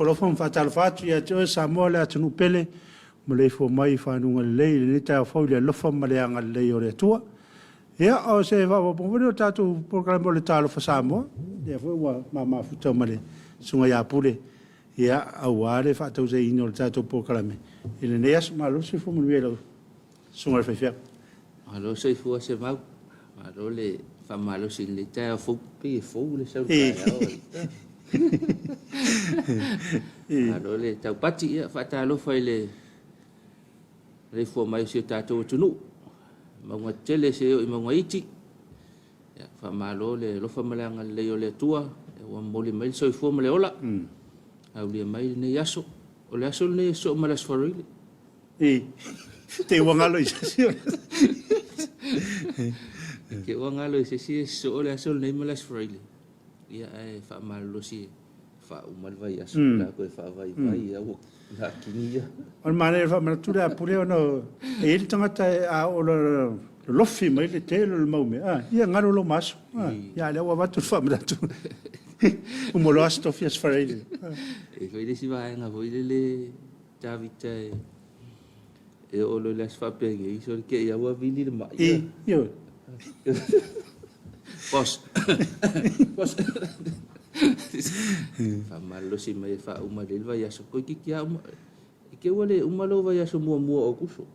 Talofa fa Talofa ia te Samoa le atunu pele mo le fo mai fa nunga le le ta fo le lofa ma le anga le o le tua ia o se va po mo tatu programa le Talofa Samoa ia fo wa mama futa male sunga ya pule ia awale fa tau se ino le tatu programa ile ne as malo se fo mo le sunga fa fia alo se fo se mau alo le fa malo sin le ta fo pe fo le sa alo le tau pati ia fa Talofa ile le fo mai se tatu tunu ma tele se o ma iti ya fa malo le lo fa malanga le o le tua e wa moli mai so fo male ola au le mai ne yaso o le aso ne so malas forili te wangalo isi ke wangalo isi so le aso ne malas forili ya e fa malo si fa umal vai aso la ko fa vai ya wo la kinia on mane fa mana tu da pure no e tangata a o lofi mai le telo le mau me ia ngaro lo maso ia le wa batu fa mana tu o mo lo asto fias farele e foi desi vai nga foi le Davita e o lo las fa pe i so ke ia wa vili le mai io pos fa malo si mai fa uma del vai aso ko ki kia ke wale uma lo vai aso mo o kuso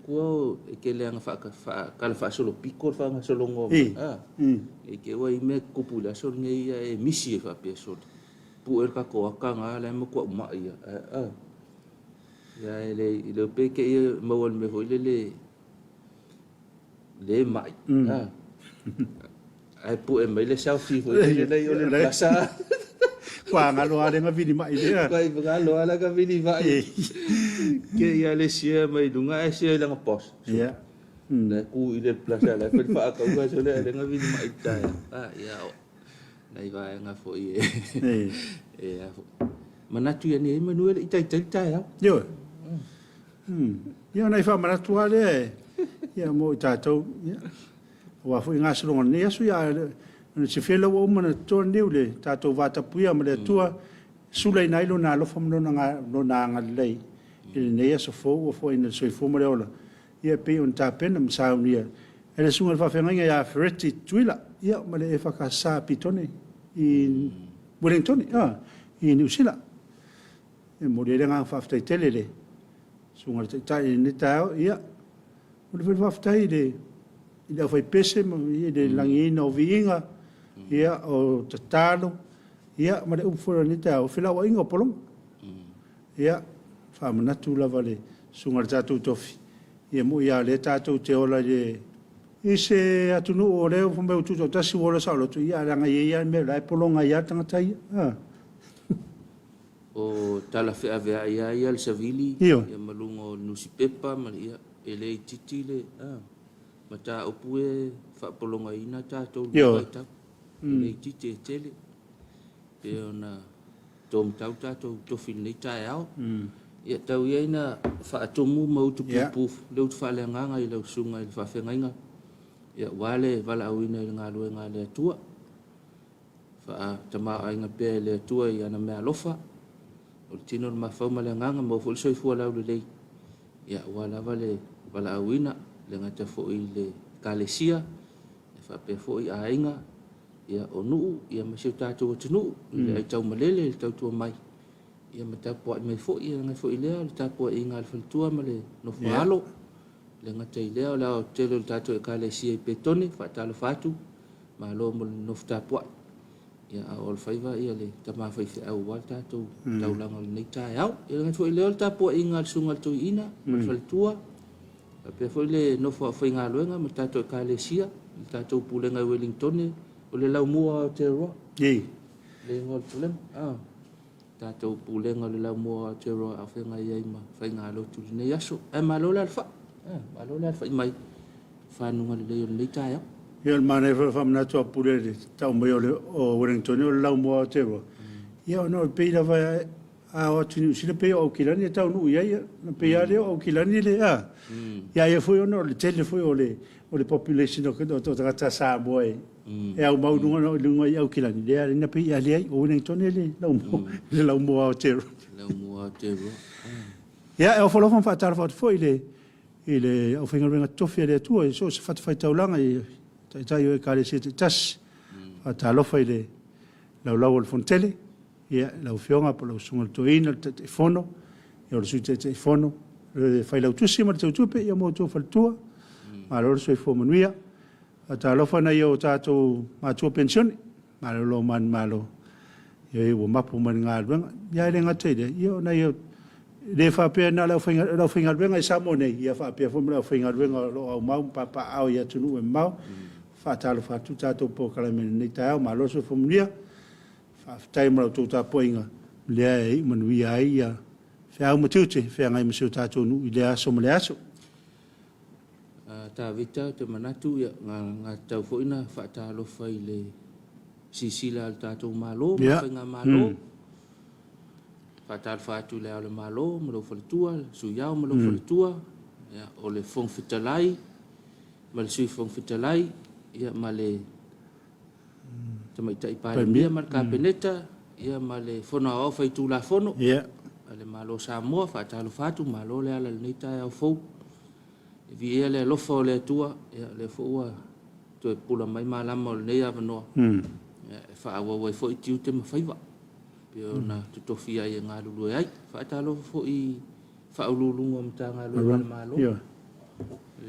ko ke le nga fa ka fa solo pico fa nga solo ngo e ke wa me population ngai e misi fa pe so pu er ka ko ka nga le mo ko ma ia ya le pe ke mo wal me ho le mai ai pu e mai le selfie foi le yo le plaza kwa ngalo ale nga vini mai le kwa ngalo ala ka vini mai ke ya le sia mai dunga e sia la ngapos ya na ku ile plaza la fa fa ka nga so le nga vini mai ta ya nai va nga foi e manatu ya ni Emmanuel ita ya yo yo nai fa manatu ale ya mo tato ya wa foi nga so ngone asu ya se fela o mana to niule tato vata puia ma le tua sulai nai lo na lo fam lo na lei il ne so fo in so fo mo le ia pe un tapen am saunia ele sunga fa fenga ya fereti tuila ia ma le EFKS pitone in Wellington in New Zealand e mo le nga fa ftai telele sunga tai ni tao ia mo le fa ftai de ida foi pese mo de langina o vinga ia o tatalo ia ma le ufo ni tao fila wa inga polong ia fa manatu la vale sunga tatu tofi ia mo ia le tatu te ola de ise atunu o le fo me tu tasi wola sa lo tu ia ranga ia me la polonga ia tanga tai o Talofa ave ia le savili ia malungo nusipepa ma ia ele titile mata opue fa polonga ina tatu ta le tite tele pe ona tom tau tatu to filni tao ia tau ia na fa tomu mau tu pu le fa le nganga i le sunga i fa fenga ia wale vala awina nga le tua fa tama ainga pe le tua ia na me alofa o tino ma fa ma le nganga mo fo so fu la le ia wala vale vala awina le ngata fo i le kalesia fa pe fo i ainga ia onu ia ma se tatu tunu le tau malele tau tu mai ia mata po mai fo ia nga fo i le ta po inga al tua ma le no falo le ngata i le la telo tatu e kalesia pe tone fa Talofa tu ma lo mo no sta po ia ol faiva ia le tama fa i au wa tatu tau langa nei ta ia nga fo i le ta po inga al sunga tu ina ma fal tua pe fo le no fo inga lo nga mata to kalesia tatu pulenga Wellington o le lau mua te roa le ngol pulem tatou pulenga le lau mua te roa a whenga iai ma whainga alo tu ne yaso ma lo le alfa mai whanunga le leo le taia ia mane fa manatua pule tau mai o Wellington o le lau mua te roa ia no peira vai o tinu sile pe o kilani tau nu ia na pe ale o kilani le ia foi ono le tele foi o le population o to ta sa boy e au mau no lunga ia o kilani le na pe ia le o ne tone le la mo o te ia e o folo fa tar foi le o finga venga tofi le tua so se fat fai taulanga e tai o kale se tas a Talofa le la o fontele ia la fionga po lo sunga toina te fono e o suite te fono fai la tusi ma te tupe ia mo to faltua ma lo so fo manuia a Talofa na ia o tato ma to pension ma lo man malo ia o mapu man ngal ia le ngate ia na ia le fa pe na la finga venga sa mone ia fa pe fo la finga venga lo au mau papa au ia tunu e mau fa Talofa tu tato po kala men ni ta ma lo so fo manuia fa time lo tu ta poinga le ai manuia ia fa au matute fa ngai msu tato nu ile aso mle aso ta vita te manatu ia nga tau fo ina fa Talofa ile sisila tato malo finga malo fa Talofa tu le ale malo mo lo faltua su yao mo lo faltua ya o le fong fitalai mal sui fong fitalai ia male tamai tai pa ia mar kabineta ia male fono o fai tu la fono ia ale malo Samoa fa Talofa tu malo le ala ni tai au fo vi ia le lofo le tua ia le fo tu e pula mai malama le ia no fa wa fo tiu te ma faiva pio na tu tofia ia nga lulu ai fa Talofa fo i fa lulu ngom tanga lo malo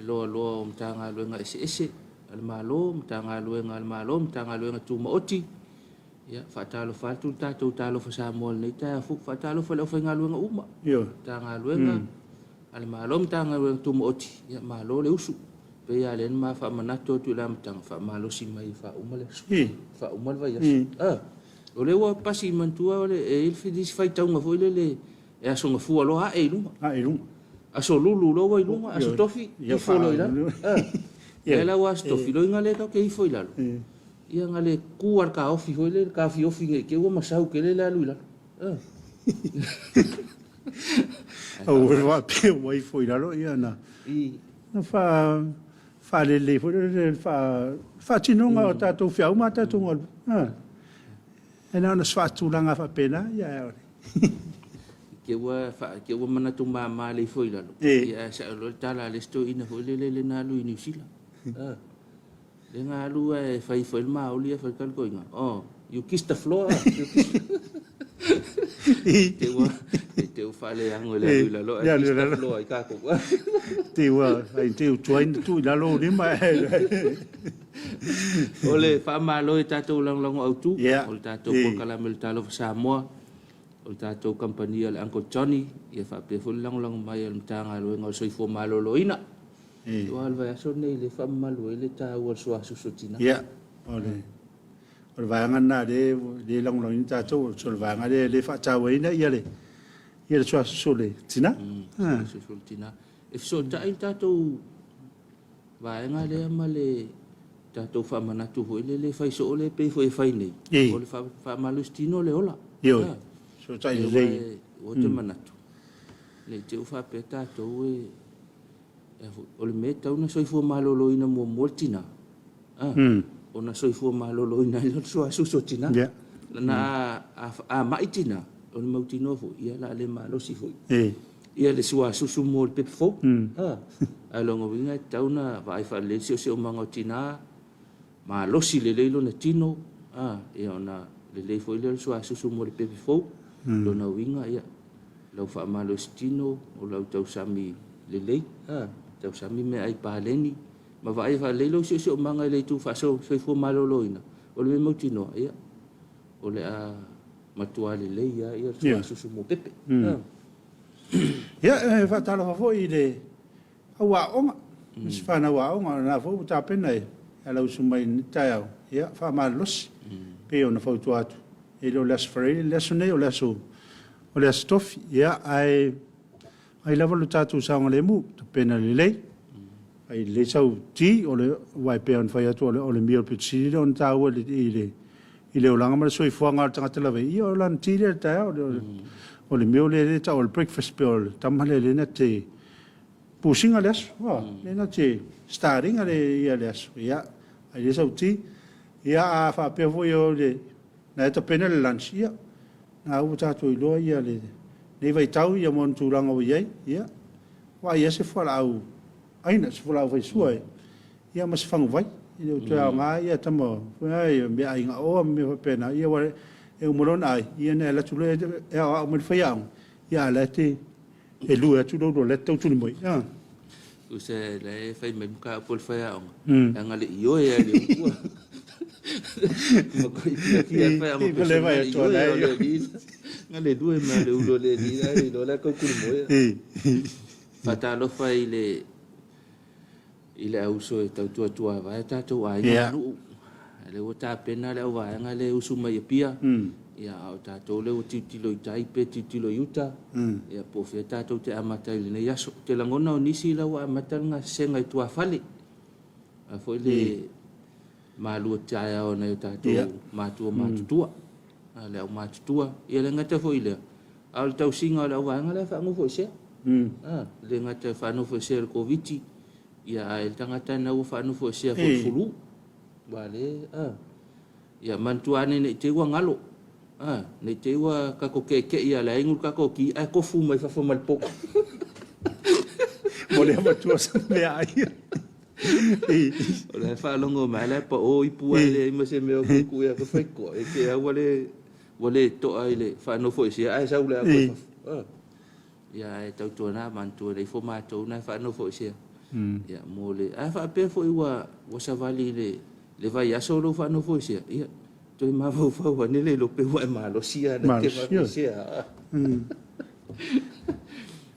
lo tanga lo nga ese al malo tanga lo nga al malo tanga lo nga tu maoti ya fa Talofa tu Talofa Samoa nei ta fu fa Talofa lo fa nga lo nga uma tanga lo nga al malo tanga lo tu maoti ya malo le usu pe ya len ma fa manato tu lam tang fa malo si mai fa uma le fa uma va ya o le wa pasi mantua le e il fidis fai tau nga foi le e aso nga fu lo a e lunga aso lulu lo wa lunga aso tofi i fo lo ila e la wa tofi lo nga le ka ke i foi la ia nga le kuar ka ofi foi le ka fi ofi ke wa masau ke le la lu ila o wa pe wa i foi la lo ia na fa le foi fa tinonga o tatou fiau ma tatou ngol e na swa tu langa fa pena ia ke wa mana tu ma le foi la ia sa lo tala le sto ina foi le na lu ni sila le nga lu e fai foi ma o lia fa kal ko inga you kiss the floor te o fale ango le la lo kiss the floor i ka ko te wa ai te o join tu la lo ni ma ole fa malo e tato lang au tu o tato por kala mel Talofa Samoa o tato company al Uncle Johnny ia fa pe ful lang mai al tanga lo ngo soi fo malo lo ina o alva so nei le fa malo le ta o so asusutina ole va ngana de lang ina tato so va ngale le fa ta ina ia le so asule tina tina e so ta tato va ngale male tato fa manatu ho le fai so le pe foi fai nei o le fa malustino le ola so tai le o te manatu le te fa pe tato o le meta una soifo malolo ina mo moltina ona soifo malolo ina so asusotina na a maitina o le mautino fo ia la le malo si fo ia le sua susu mo pe fo a longo vinga tauna vai fa le si o mangotina ma lo si le lo na tino e ona le fo le sua susu mo pe fo lo na winga ia lo fa malo stino o lo tau sami le tau sami me ai paleni ma vai fa le lo si o manga le tu fa so fo malo lo ina o le mautino ia o le a matua le ia sua susu mo pepe ia fa Talofa foi le awa onga mis fa na wa onga na fo ta pena ala usumai tau ia fa malos pe ona fo tu atu e lo las frei lesone o las stof ia ai lava lo tatu sa ngale mu pena le ai le sau ti o le wai pe on fa atu o le mio pe si on ta o le ile o langa ma so i fuanga tanga te lave i o lan ti le ta o le meo le ta o le breakfast pe o le tamale le na te pusinga le aso le na te starting ale ia le aso ia ai le sauti ia a fa pe vo yo le na ta pena le lunch ia na u ta to ilo ia le nei vai tau ia mon tu ranga o ia ia wa ia se fala au aina se fala vai suai ia mas fangu vai ia tu nga ia tamo ai me ai nga o me pena ia wa e umron ai ia na la tu le e a mo fa ia ia la te e lu tu do le tu tu mo ia u se le fai me ka pol fa ia nga le io ia le u ma ko ia fa mo ko le vai to la nga le due ma le ulo le di ai lo la ko ku mo ia fa Talofa ile au so e tau tua vai tatu ai nu le o ta pena le o vai nga le usu mai pia ia o tatu le o titilo i tai pe titilo yuta ia po fe tatu te amata le ne yaso te langona o nisi la wa amata nga senga i tua fale a foi le malu tia o na tatu matua le o matua ia le ngata foi le al tau singa le o vai nga le fa ngo foi se le ngata fa no foi se Komiti ia el tangata na u fa no fo sia fo fulu vale ia mantuane ne te wa ngalo ne te wa ka ko ke ia la ingu ka ko ki ai ko fu mai fa fo mal poko mo le ma tu sa me ai o le fa longo mai le pa o i pu le ma se me o ku ia ko fa ko e ke wale to ai le fa no fo sia ai sa u le ko ia e tau tona mantu le fo ma to na fa no fo sia ya mole a fa pe foi wa sa vali le vai aso lo fa no foi sia ia to ma fa wa ne le lo pe wa ma lo sia na ke ma sia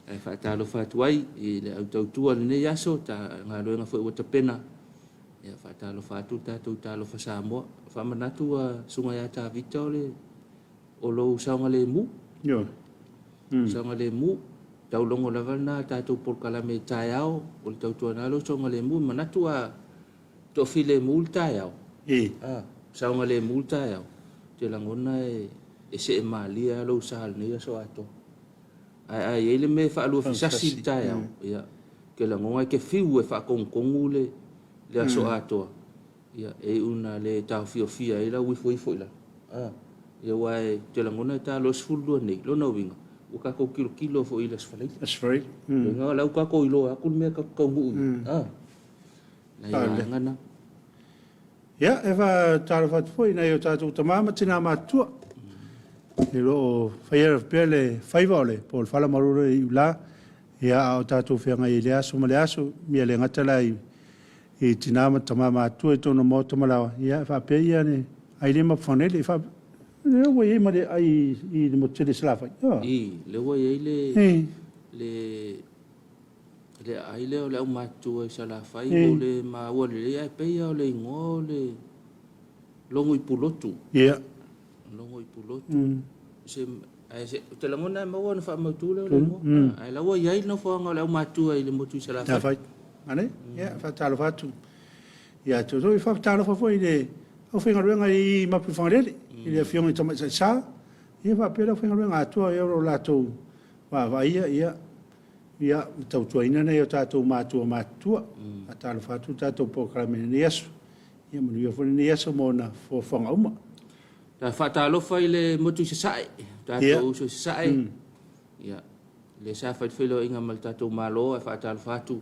e fa Talofa tuai i le auto tua ne aso ta nga lo nga foi wa pena ya fa Talofa tu ta tu Talofa Samoa fa manatu sunga ya ta vitole o lo sa nga le mu yo sa nga le mu tau longo lava na tātou por kalame tāiao, o le tau tuana lo songa le mu, manatua to file mul tāiao. Saunga le mul tāiao. Te langona e se e maalia lo sahal ni aso ato. Ai ele me fa alu fisasi tāiao. Ia, ke langonga ke fiu e fa kongkongu le aso ato. Ia, e una le tau fia ila wifo ila. Ia wai, te langona tā lo sfulua nei, lo na winga. O ka ko kilo fo ila sfalai. Sfalai. Nga la ka ko ilo akul me ka ko ngu. Na ia ngana. Ya eva Talofa foi na yo tatu tamama tina matua. Ilo fire pele faivole por fala maruro i la ya o tatu fe nga ile aso male aso mi le ngatala i tina tamama tu to no moto mala ya fa pe ya ne ai le ma fonele fa le wo ye ma de ai I mo tele slava le wo ye le ai le o ma tu e sala fai o le ma wo le ai pe ya le ngo le longo I pulotu longo I pulotu se ai se te langona ma wo fa ma tu le ngo ai la wo ye no fo ngo le ma tu ai le mo tu sala fai ane ya fa Talofa tu ya tu so fa Talofa foi le o fe ngalo ngai ma pu fonele ile fiong toma sa ia va pera foi ngalo ngatua e ro lato va ia tau tuaina nei o tatou matua a Talofa tu tatou programa ni yesu ia mo ia foi ni yesu mo na fo fonga uma ta fa Talofa ile motu sai tatou so sai ia le sa fa felo inga mal tatou malo fa Talofa tu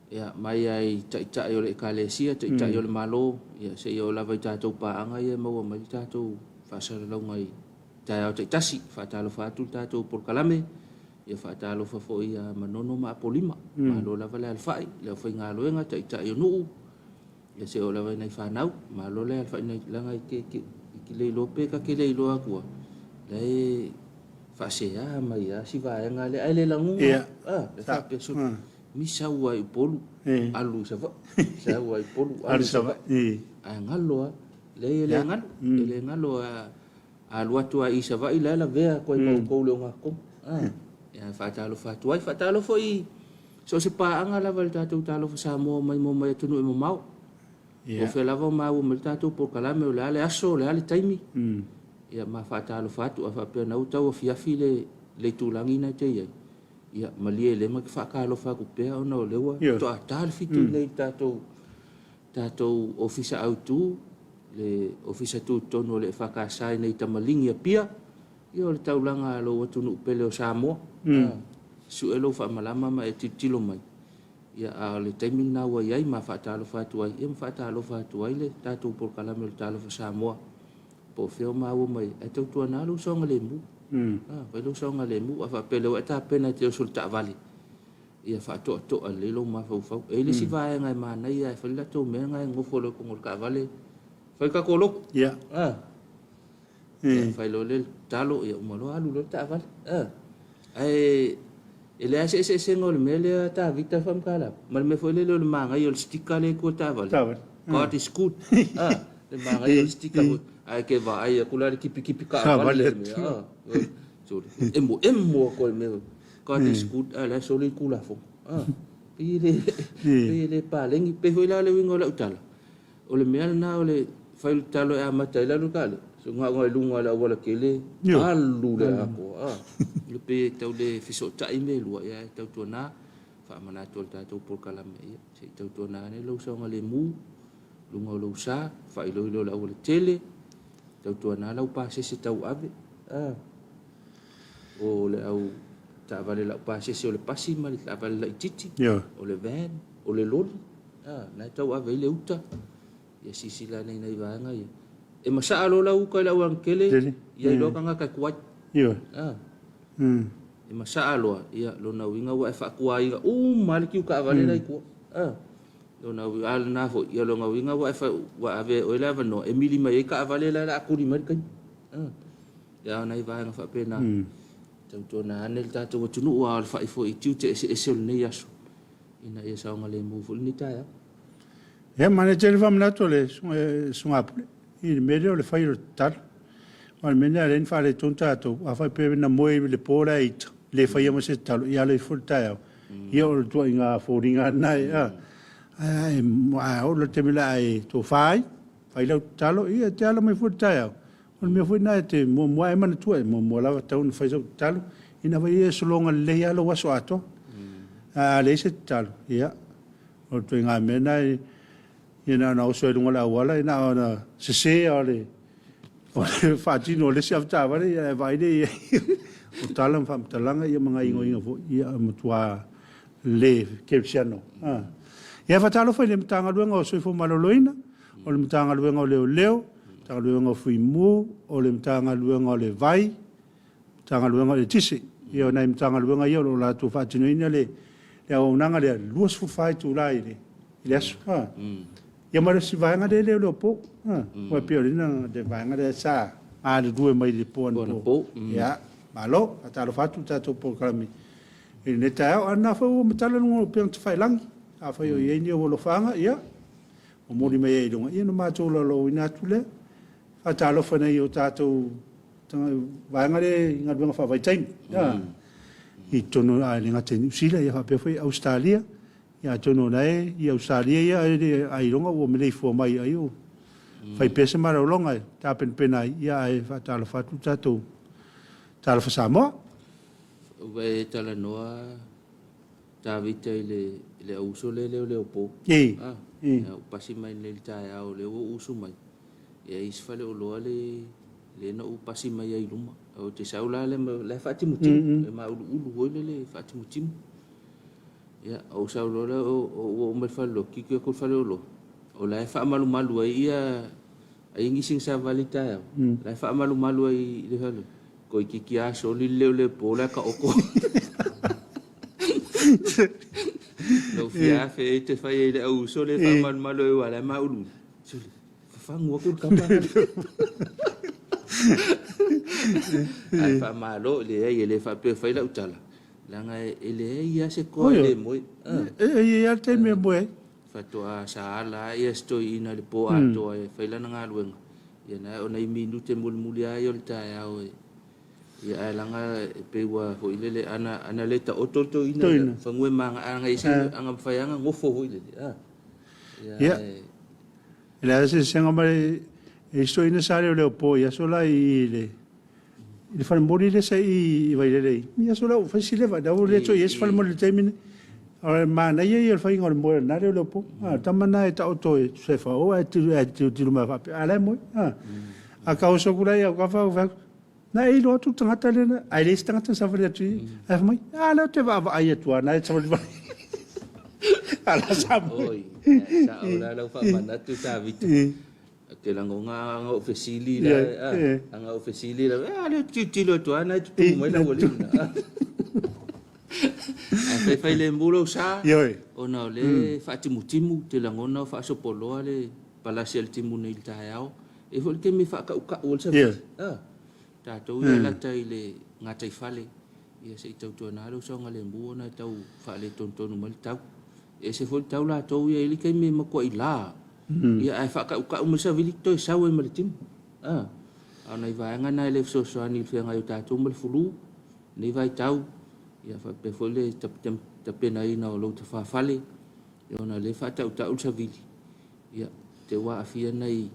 ia mai ai ta yo le kalesia ta yo le malo ia se yo la vai tatou pa anga ia mo mai tatou fa sa lo ngai ta tasi fa Talofa tu tatou por kalame ia fa Talofa fo ia manono ma polima malo la vale alfai le foi ngalo nga ta yo nu ia se yo la vai nai fa nau malo le alfai nai la ngai ke le lope ka ke le lo aku le fa se ya mai ya si va nga le ai le langu le fa pe su misa wai polu alu sava sa wai polu alu sava ai ngalo le ngalo alu atu ai sava ila la vea ko ko le ngako ya fa Talofa tu ai fa Talofa I so se pa anga la val tatu Talofa Samoa mai mo mai tunu mo mau o fe lava mau mo tatu por kalame o le aso le ale taimi ia mawhaatalofa atu a whapea nau tau a fiafi le tūlangi na te iai. Ia malie le ma ki whakalofa ku pea ona o lewa. To a tāle fitu nei tātou ofisa au tū, le ofisa tū tono le whakasai nei tamalingi a pia. Ia o le taulanga alo watunu upele o Samoa. Su elo whamalama ma e titilo mai. Ia a le taiming na wa iai ma whaatalofa atu ai. Ia ma whaatalofa atu ai le tātou porkalame o le talofa Samoa. Po feo maua mai, e tau tua nā lau songa le mu. Vai lau songa le mu, a whapele wa e tā pena te o sul ta vale. Ia whaatoa toa le lau ma whau. E le si vae ngai mana ia, e whalila tau mea ngai ngofo le kongol ka vale. Whai ka koloko? Ia. Whai lau le talo, ia umalo alu le ta vale. E le ase ese ngol me le ta vita whamkala. Ma le me fwele le ma ngai o le stika le kua ta vale. Ka te skut. Le ma ngai o le stika ai ke va ai kula le kipi ka vale me so emo ko me ka te skut ala so le kula fo pile palengi pe hoila le wingo la utala o le me na o le fail talo e mata ila lukale so nga lunga la wala kele alu le ako le pe tau le fiso ta email wa ya tau tona fa mana tol ta to por kala me se tau tona ne lo so nga le mu lunga lo sa fa ilo la wala tele tau tuana lau pasese tau ave o le au ta vale lau pasese o le pasi ma le vale la titi o le van o le loli na tau ave le uta ia sisila nei nei vanga ia e masa alo lau ka lau ankele ia ilo kanga ka kuat e masa alo ia lo na winga wa fa kuai ga maliki ka vale lai ku lo na al na fo ia lo nga winga wa fa wa ave o leva no emili mai ka vale la ku ri mar kan ya na va nga fa pena tau to na anel ta to tunu wa fa ifo i tiu te ese le nei aso ina ia sa nga le mu fu ni ta ya mane te vam na to le sunga i medio le fa i tar o me na ren fa le tonta to a fa pe na moi le pora i le fa ia mo se talo ia le fu ta ia o to inga fo ringa na ai o le te mila ai to fai lau talo ia te ala mai fu ta on me fu na te mo ai man tu mo la ta un fai talo ina vai e solonga le ia lo waso ato le se talo ia o to inga me na ina na o so lunga la wala ina ona se ole o fa ti no le se afta va ia vai de o talo fam talanga ia manga ingo fo ia mo tua le kepsiano ia fa talo foi le tanga luenga o so fo maloloina o le tanga luenga o leo tanga luenga o fui mu o le tanga luenga o le vai tanga luenga o le tisi ia na tanga luenga ia o la tu fa tino ina le o nanga le luas fu fai tu lai le aso ia mara si vai nga le po o pio lina de vai nga de sa a le due mai le po ia malo atalo fatu tato po kalami ne tao ana fa o matala no pe fai lang a fa yo ye ni o lo fanga ia o mori me ye donga ia no ma to lo ina tule fa talo fa nei o tato vai nga le nga benga fa vai time ia i tono a le nga teni sila ia fa pe foi Australia ia tono nei i Australia ia ai longa o me le fo mai ai o fai pese mara longa ta pen pena ia ai fa talo fa tu tato talo fa Samoa vai tala noa ta vita le uso le po o pasi mai le ta o le uso mai e is fale o lo le no pasi mai ai luma o te saula le fati muti le ma ulu le fati muti ya o saulo o me falo ki ko falo lo o la fa malu ai ai ngising sa valita la fa malu ai le falo ko ki aso le po la ka oko no fia fe te fai le au so le fa malo e wala ma ulu fa ngwa ko ka pa ai fa malo le fa pe fai la utala la nga ele ia se ko le mo ia te me mo fa to a sala ia sto ina le po ato e fai la nga luenga ia na ona i minute mulmulia yo ta ya o ia langa pe wa ho ile ana le ta ototo ina fa ngwe manga anga isi anga faianga ngofo ho ile ia ela se senga mai so ina sare le po ia so la I le fa mori le sai I vai le ia so la fa si le va da le so yes fa mo le temine ora ma na ia fa ingor mo na le po tamana ta auto se fa o ti ma fa ala mo a ka o so kula ia ka fa na I lo tu tanga le na ai le tanga sa fa le tu ai mai ala te va ai tu na sa va ala sa oi sa ora lo fa mana tu ta vitu ke lango nga ofisili la nga ofisili la ale titilo to ana tu mo la bolina ai fai le mbulo sa ona le fa timutimu te lango na fa so polo ale palasial timu nei tayao e fol ke mi fa ka o sa ta to la tai le nga tai fale ia se tau to na lo so nga le mbu na tau fa le tonton mo tau e se fol tau la to ia ile ke mi ma ko ila ia ai fa ka o sa vili to sa we maritim ana vai nga na le so so ani fe nga yo ta to mo fulu ni vai tau ia fa pe fole ta pena ina o lo te fa fale ia na le fa tau tau sa vili ia te wa afia nei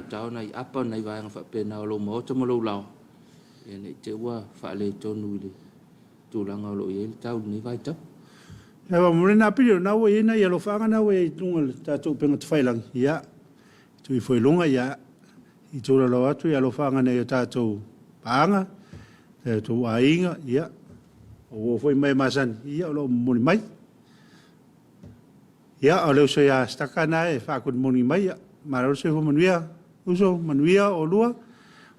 tau nei apa nei vai nga fa pena o lo mo to mo lo lao ia nei te wa fa le tonu le tu langa o lo ia tau ni vai tau e wa mo na pilo na we ina ia lo fa nga na we tunga ta tu penga te failang ia tu I foi longa ia I tu lo atu ia lo fa nga nei ta tu panga e tu ainga ia o foi mai masan ia lo mo mai ia o le so ia stakana e fa ku mo mai ma lo se fo manuia uso manuia o lua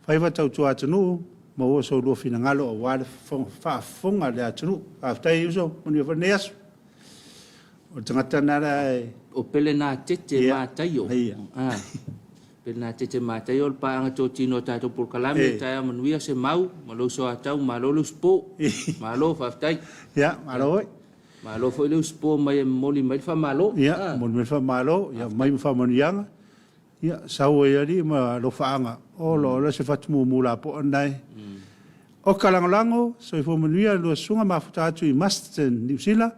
fai va tau tu atunu mo so lo fina ngalo o wa fa fonga le atunu aftai uso manuia fa neas o tangata nara o pele na tete matayo pele na tete matayo pa anga to tino tato por kalame ta manuia se mau malo so atau malo lo spo malo faftai ya malo foi lo spo mai moli mai fa malo ya moli fa malo ya mai fa manuia ya sawe ya di ma lo faanga o lo se fatmu mula po andai o kalangolango so fo manuia lo sunga mafuta tu I Masten New Zealand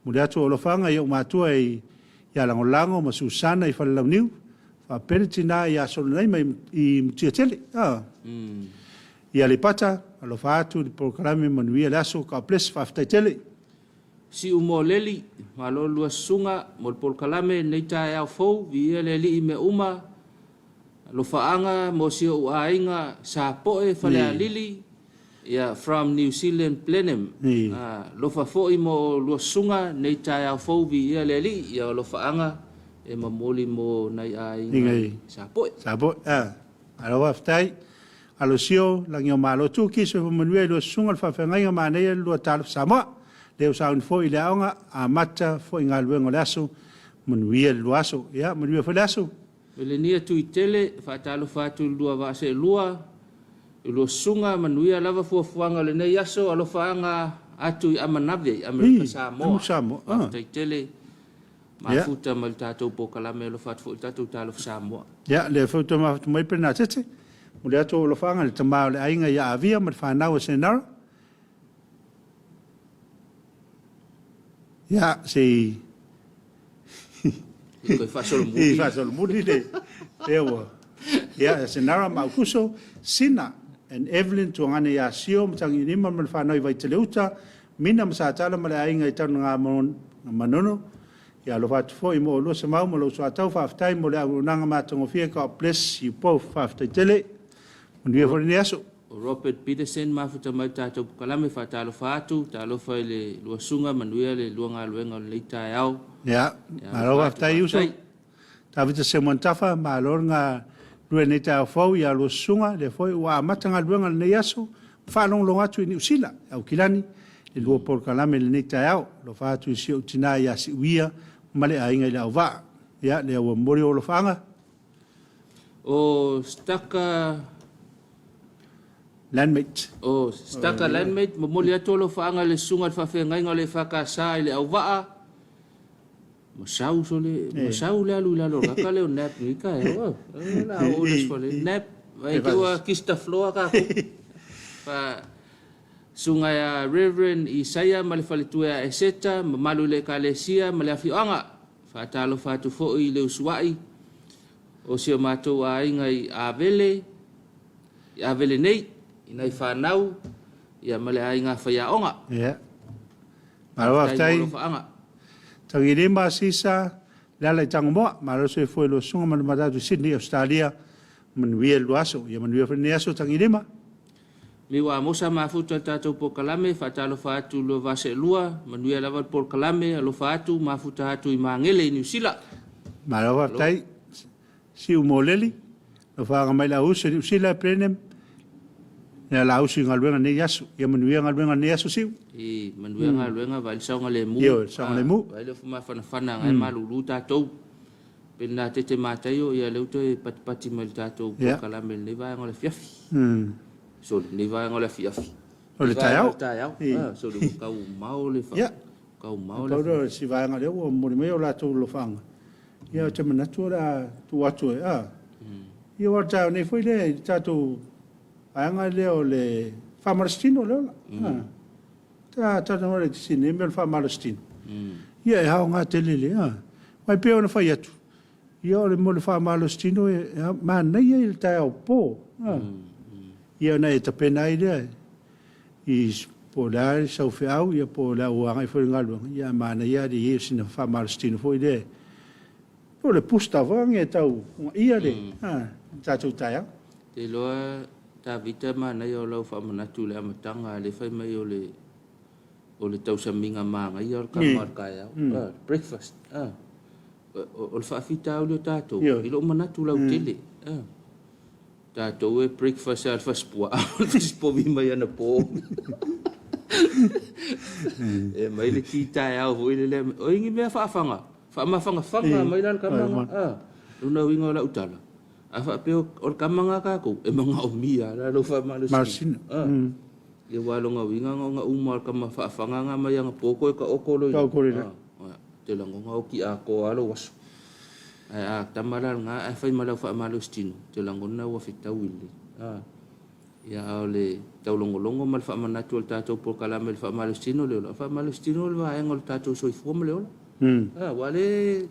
muda tu lo fanga yo matua I ya langolango ma Susana I fa la niu fa pertina ya so nei mai I mtiatele ya le pata lo fa tu di programa manuia laso ka ples fa tele si umoleli malo lua sunga mol por kalame nei ta ya fo vi le li me uma lo faanga mo si o ainga sa po e fa le lili ya from New Zealand Plenum lo fa fo I mo lo sunga nei ta ya fo vi le li ya lo faanga e mamoli mo nei ai sa po alo aftai alo sio la nyo malo tu ki so manuel lo sunga fa fa ngai ma nei lo Talofa Samoa le usaun fo I le aonga a mata fo I ngalwengo laso manuel lo aso ya manuel fo laso le nia tu itele fa Talofa tu lua va se lua lo sunga manuia lava fuafuanga le nei aso alo faanga atu I amanave Amerika Samoa tele mafuta mal tatou po kalame lo fat fo tatou Talofa Samoa ya le foto ma mai pena tete mo le ato lo faanga le tama le ainga ya avia ma fa na o senar ya sei ko fa sol muri le ewa ya senara ma kuso sina and Evelyn tu ngane ya sio mtangi ni ma fa na vai teleuta mina msa tala ma le ainga I tanu nga manono ya lo fat fo I mo lo se mau mo lo so atau fa aftai mo le nanga ma tongo fie ka bless you po fa aftai tele ndia fo ni aso Robert Peterson mafuta mai tatou kalame fa Talofa atu Talofa le lua sunga manuia le luanga luenga le taiao ya alo aftai uso tavita se montafa ma lo nga lue nei tau fau ia lo sunga le foi wa matanga luenga le aso fa long long atu ni usila au kilani le lua por kalame le nei taiao lo fa atu si o tina ya si wia male ainga le ava ya le o mori o lo fanga o staka landmate landmate mo moli atu lo fanga le sunga fa fe ngai ngale fa ka sa le ava masau sole masau le alu la lo ka le nap ni ka la o le sole nap vai ke wa kista floa ka fa sunga ya Reverend Isaiah malifalitua eseta malu le kalesia malafi anga fa Talofa tu fo I le uswai O si o mātou a inga I avele nei, inai whanau, ia male a inga whaiaonga. Ia. Maro aftai, tangirima sisa, lala I tangamoa, maro se foi lo sunga manamatatu Sydney, Australia, manuia luaso, ia manuia whaneaso tangirima. Mi wa mosa mafuta tātou po kalame, whatalofa atu lo vase lua, manuia lava po kalame, alofa atu, mafuta atu I mangele I New Zealand. Maro aftai, si umoleli, lo whaanga mai la usi, usila prenem, ia la usi ngaluenga ne yasu, ia manuia ngaluenga ne yasu siu. I manuia ngaluenga vai saunga le mu. Ia saunga le mu. Vai le fuma whanawhana ngai malulu tātou. Pena te mātaio, ia leu toi patipati mai tātou po kalame, le vai ngole fiafi. So le vai ngole fiafi. O le taiao. So le kau mau le wha. Kau mau le wha. Kau si vai ngale o mori meo la tau lo whanga. Ia te manatu la tu atu e a. Ia wa tau nei foi le tātou aanga leo le whamarastino leo la. Tā ngore te sine meo le whamarastino. Ia e hao ngā te lele a. Mai peo na whai atu. Ia o le mo le whamarastino e maa nei e le taiao pō. Ia na e tapena I lea. I po la sau whiau, ia po la uanga I whare ngaluanga. Ia maa na ia di sina whamarastino foi lea. O le pusta wang e tau ia le. Tātou taiao. Te loa tā vita maa nei o lau whamanatu le amatanga le whai mai o le tausaminga maanga ia o le kamar kaya. Breakfast. O le whaafita au le tātou. I lo manatu lau tele. Tātou e breakfast al whaspua. Tispovi mai ana pō. E mai le tītai au hoi le lea. O ingi mea whaafanga. Whaamawhanga mai lan kamanga. Luna winga o la utala. A whaapeo o le kamanga kako. E mga o mia. La lo whaamalusina. E walonga winga nga umar kama whaafanga nga mai anga pōko e ka okolo. Ka okolo. Te lango nga o ki a ko alo wasu. A tamaral nga a whai malau whaamalustino. Te lango na ua whitau ili. Ia au le taulongolongo mal whaamanatu al tātou por kalame le whaamalustino leo la. Whaamalustino le waenga le tātou soifua leo la. Wale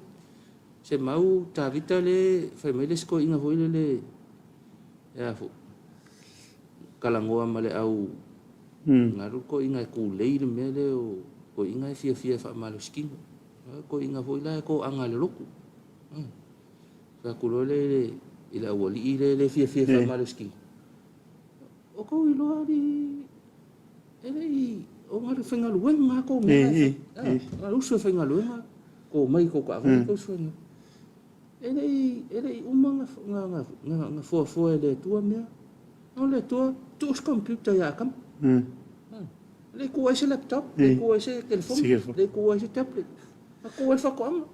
se mau tā vita le whai mai le sko inga hoi le ia fu. Kalangoa ma le au ngaru ko inga ku leire me le o ko inga e fia whaamalustino. Ko inga hoi la ko anga le roku. Ka kulole ila wali ile fia whaamaluski. O ko I loa di elei o ngari whengaluenga ko mea. Ngari usu whengaluenga ko mai ko ka ko suenga. Elei umanga nga fua le tua mea. No le tua tus computer ya kam. Le ko ese laptop, le ko ese telephone, le ko ese tablet. Ko e whakoanga.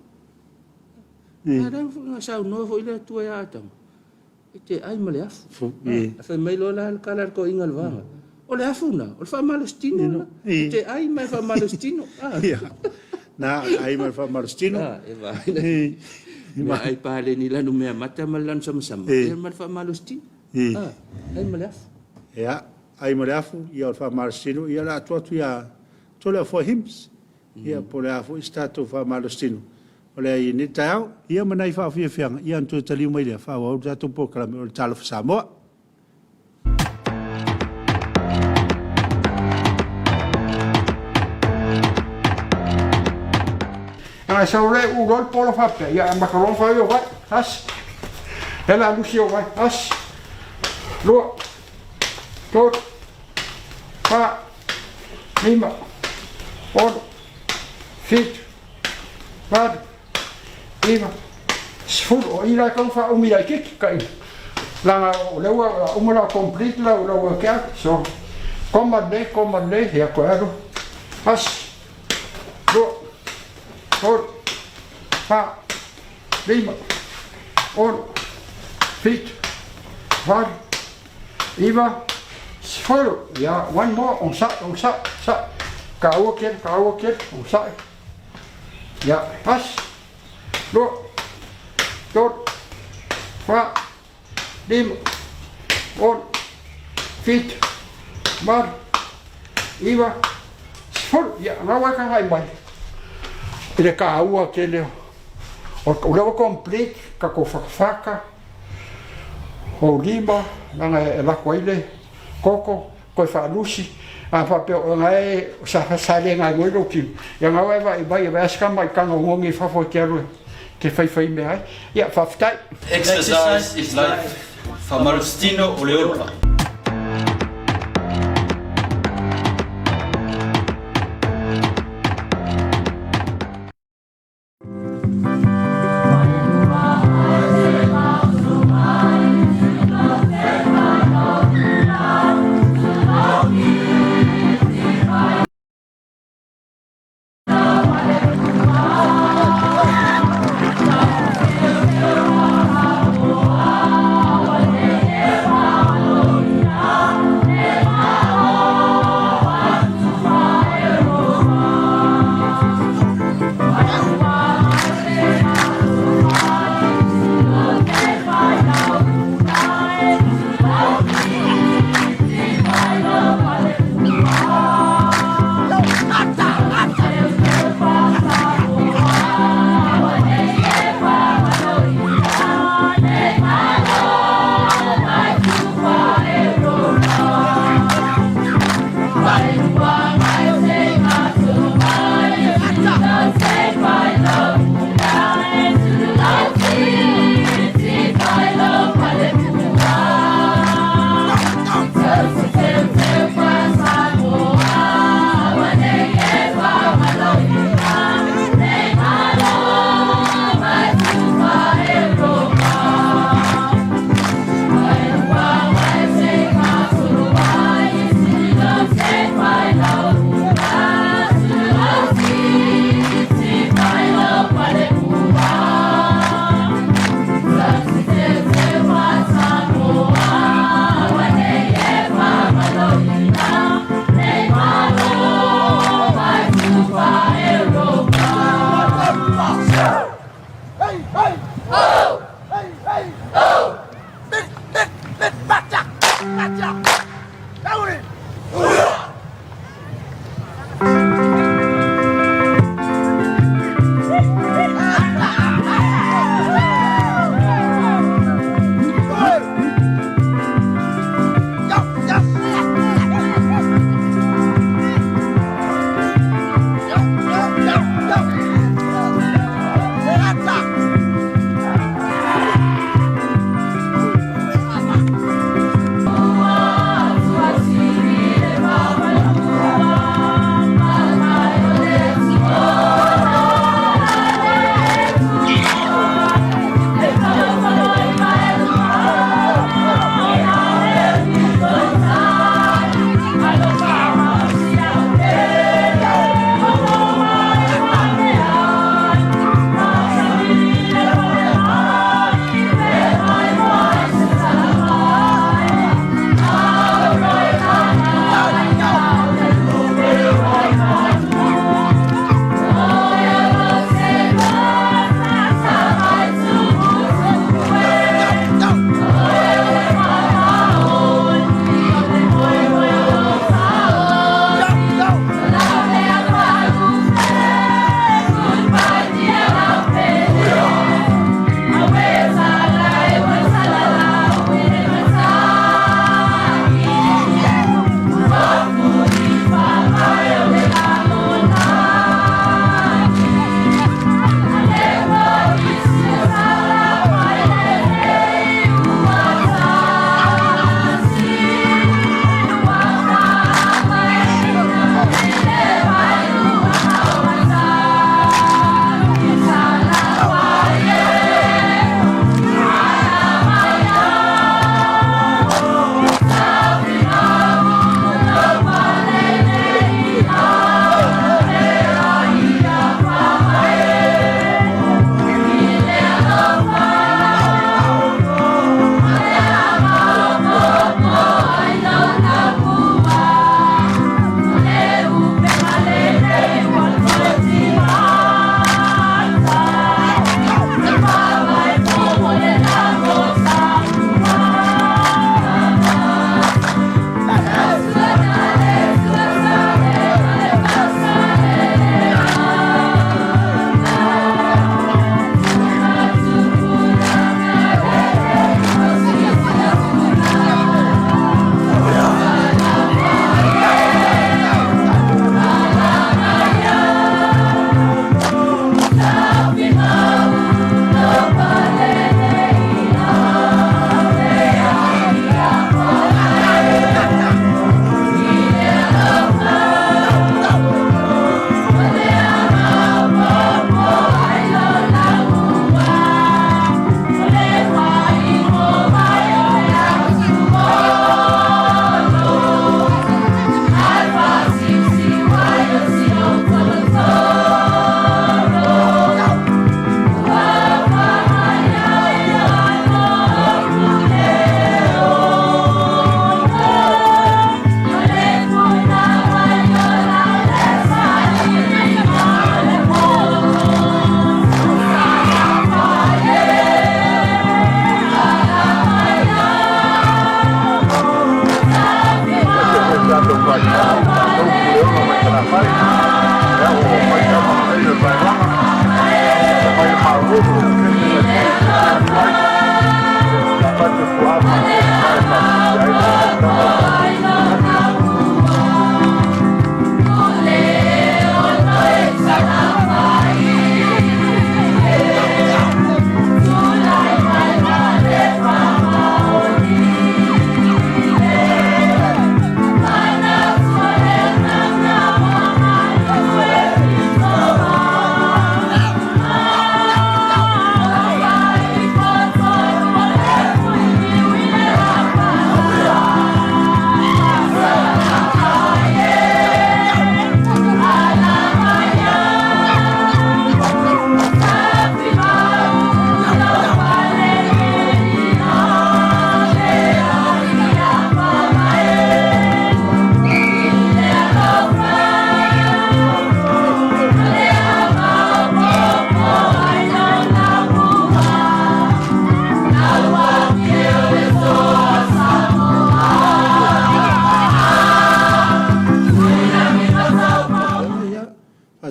Arang nga sau no foi le tua ya tang. Ite ai male afu. Fa mai lo la kalar ko ingal vanga. O le afu na, o fa malestino. Ite ai mai fa malestino. Na ai mai fa malestino. E vai. Ma ai pale ni la no me mata malan sama-sama. E mal fa malestino. Ai male afu. Ja, ai male afu ia o fa malestino ia la tua ia tole for hims. Ia po le afu stato fa malestino. Ole I ni tau ia manai fa fianga ia antu tali mai le fa o zato po kalame o Talofa Samoa. Ai sau le u rol polo fa pe ia macaron fa yo vai as ela lucio vai as lo tot fa lima on fit vad Iva, sfur o ira kau fa umira kik kai. Langa lewa umura complete la lewa kia so comande ya koero. As do for fa lima on fit vad Iva sfur ya one more on sa kau kier on sa ya as do tot fa dim on fit mar Iva sfur ya rawa ka hai mai ile ka ua ke leo o lewa complete ka ko fakafaka o lima langa e lako ile koko ko fa lusi a fa pe o ngai sa sale nga ngoi ki ya nga vai ska mai kanga ngongi fa fo kero ke fai me ai ya fa ftai exercise is life fa Marustino o Leopa.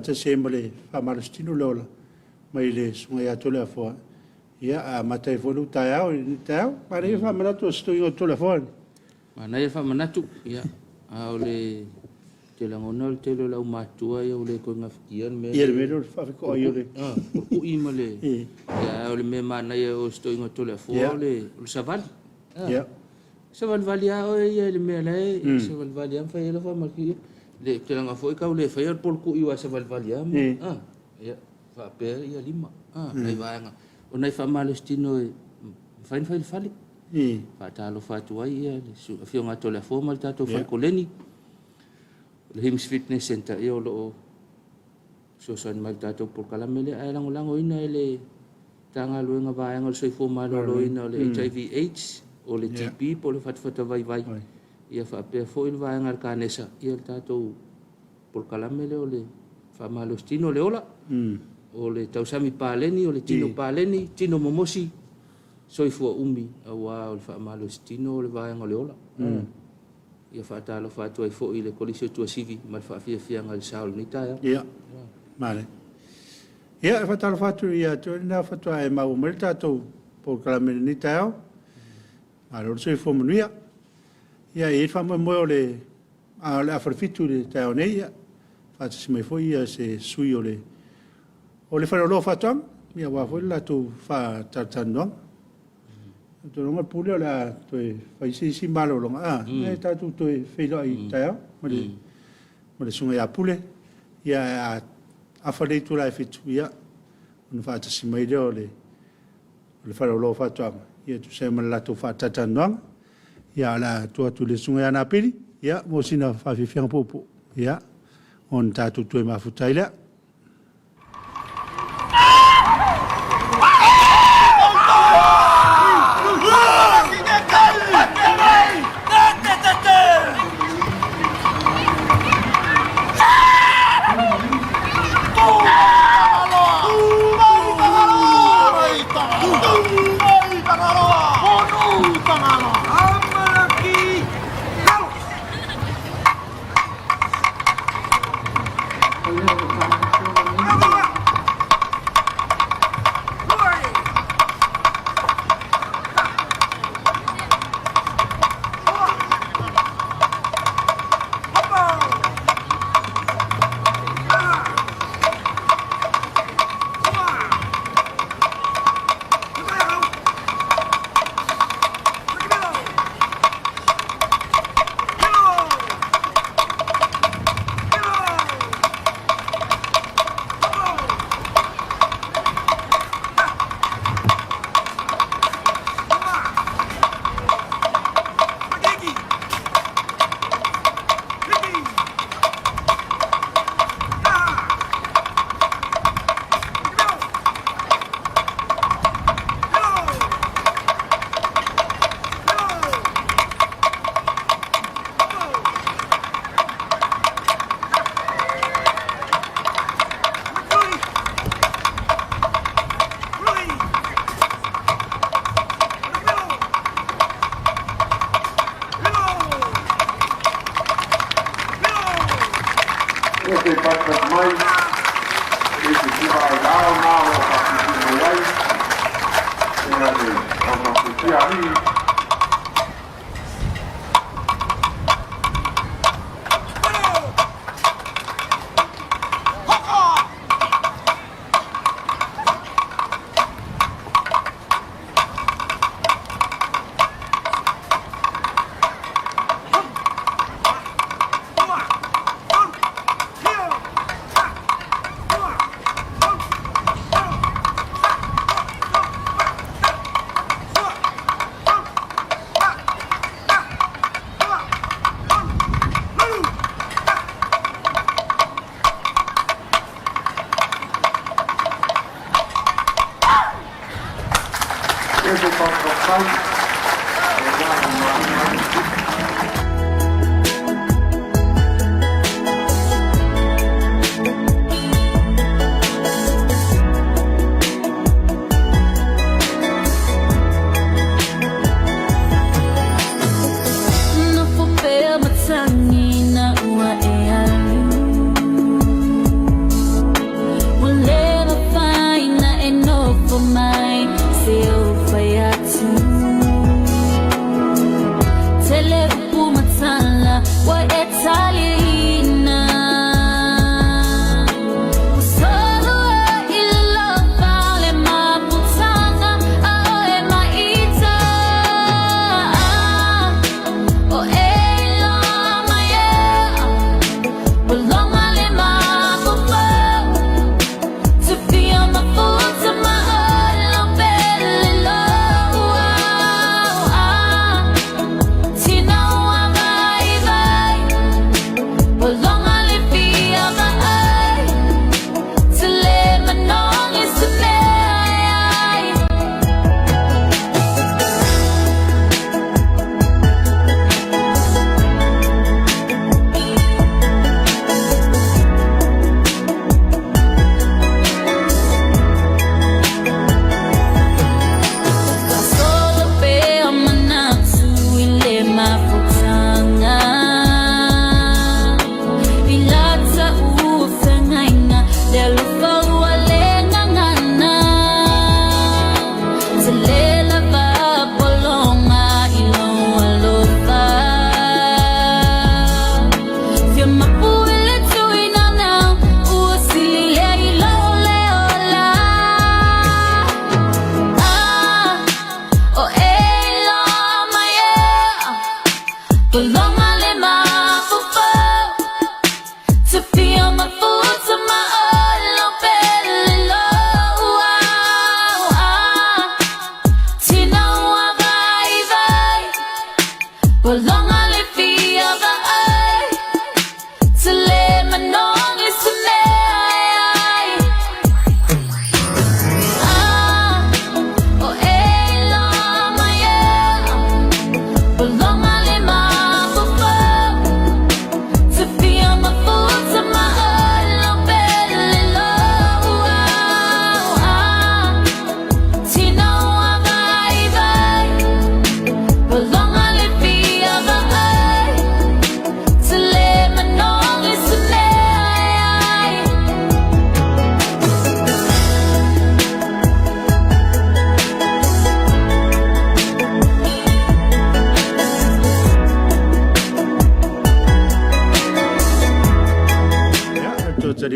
ta se male fa malustino lola mai le sunga ya tole fo ia a matai fo lu taiao ni taiao pare fa manatu sto yo tole fo mana ia fa manatu ia a ole te langona te lo lau matua ia ole ko ngafikian me ia me lo fa ko yo le ku i male ia ole me mana ia o sto yo tole fo ole saval ia saval valia o ia le me le saval valia fa ia fa marki le te langa foi ka le fa ia por ku i wa saval valia ia fa pe ia lima ai vaanga o nei fa malestino fa fali fa Talofa tu ai ia su fionga tole fo mal tato fa koleni le Hims Fitness Center ia lo so son mal tato por kala mele ai lango ina ele tanga luenga vaanga so fo mal lo ina le HIV AIDS o le TB po le fatfata vai ia fa pe fo il vaanga kanesa ia tato por kala mele o le fa malestino le ola o le tausami paleni o le tino paleni tino momosi soifua umi awa o le faamalostino o le vaega o le ola ia faatalofa atu ai foʻi le kolisi tua sivi ma le faafiafiaga le saolenita ia male ia e faatalofa atu ia tuina faatoa e mau ma le tatou polkalamelenita ao ma le o le soifua manuia ia e faamoemoe o le afalefitu le taeao nei ia faatasi mai foʻi ia se sui o le whanaloa whatuang, ia wafoi latou whatatanoanga. Tōronga pule o la toi whaisisi malolonga. E tātou toi whaila i taia, ma le sunga ia pule. Ia a whalei tūra e whitu ia, una whatasi mai leo o le whanaloa whatuanga. Ia tu se mana latou whatatanoanga. Ia la tuatu le sunga ia nāpiri. Ia, mo sina whawhiwhianga popo. Ia, on tātou toi mafutai lea.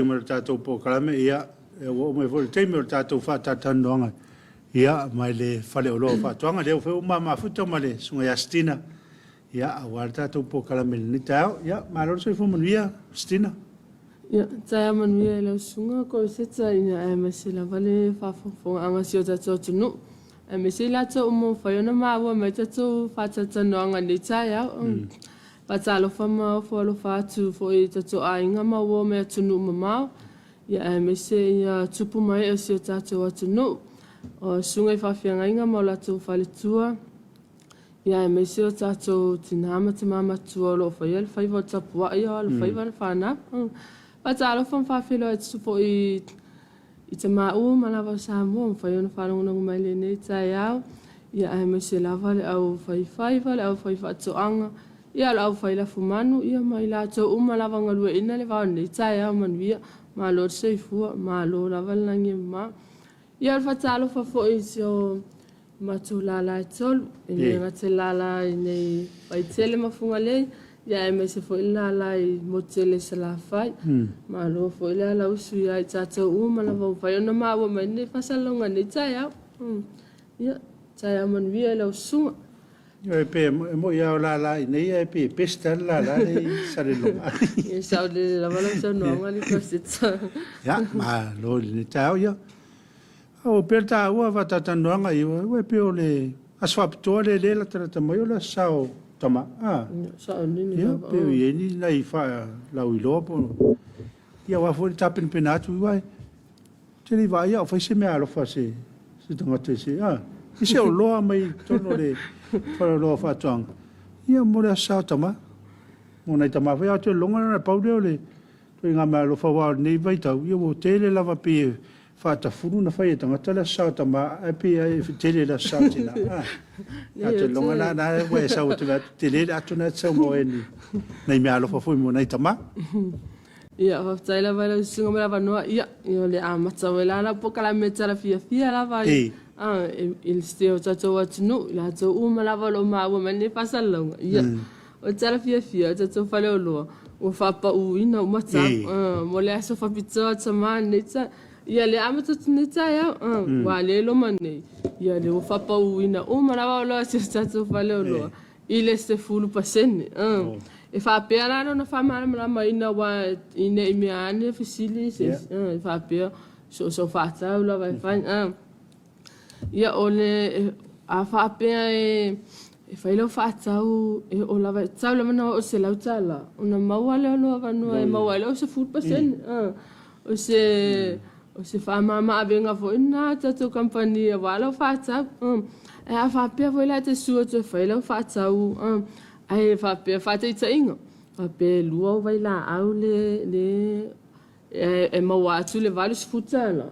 mo tātou po kalame ia o me fo te me tātou fa tatanoanga ia mai le fale o lo fa toanga le o mama futa male sunga yastina ia a tātou po kalame ni tau ia malo se fo manuia stina ia tai manuia le sunga ko se tai ina e mesila vale fa fo anga sio tātou tunu e mesila to mo fa yona ma wa me tātou fa tatanoanga ni tai pa Talofa ma fo lo fa tu fo e tātou ainga ma wo me tunu ma ia e me se ia tupu mai e se tātou atunu o sungai whawhianga inga ma la tau whale tua ia e me se o tātou tinama te mama tua lo whai al whai wa tapua ia lo whai wa whana pa Talofa whawhilo e tupo i te mau malawa Samoa whai ona whalongona mai le nei tai au ia e me se lava le au whai le au whai whatoanga ia lau whai la fumanu ia mai la tau lava ngalua ina le wau nei tai au manuia ma lo seifua ma lo lava langi ma ia le Talofa fo i sio matu lala e tolu ine ngate lala nei whai tele mafunga lei ia e me se fo i lala i motele sa la whai ma lo fo i lala usu ia i tātou lava whai ona maua mai nei whasalonga nei tai au ia tai au manuia lau sunga e pe mo ia la nei e pe pesta la nei sare lo e sa le la vala sa no ngani pasitsa ya ma lo ni tau ya o per ta o va ta no nga i o pe o le aswap to le la tra mo yo la sao tama sa ni ya pe ye ni la i fa la u lo po ya wa fo ta pen penatu vai te li vai ya fa se me alo fa se tonga te se i se o lo mai tono le para lo fa tong ia mo le sa tama mo nei tama fa te longa na pau le to nga ma lo fa wa nei vai tau ia mo tele lava pe fa ta furu na fa tanga tele sa tama e pe e tele la sa tina te longa na we sa o te le atu na sa mo eni nei me alo fa fu mo nei tama ia fa tai la va le singa me la no ia io le amata wela na po kala me tala fia la va il steo tātou atunu la tau lava lo maua mani pasalonga ia o tala fia tātou whale o loa o whapa uina o matau mo le aso whapitoa tama neita ia le amata tunita ia wa le lo mani ia le o whapa uina o lava o loa si tātou whale o loa i le se fulu pasene e whapea rano na whamara ma ina wa ina i mea ane fisili e whapea so whatau lava e whain ia ole a whapea e whailo whatau e o lava tau la mana o se lau tala ona maua leo loa vanua e maua leo se food percent o se whamama avenga fo ina tatou kampani wala o whatau e a whapea fo ila te sua tu e whailo whatau ai whapea whate i ta inga whapea lua o waila au le e maua atu le valu se food tala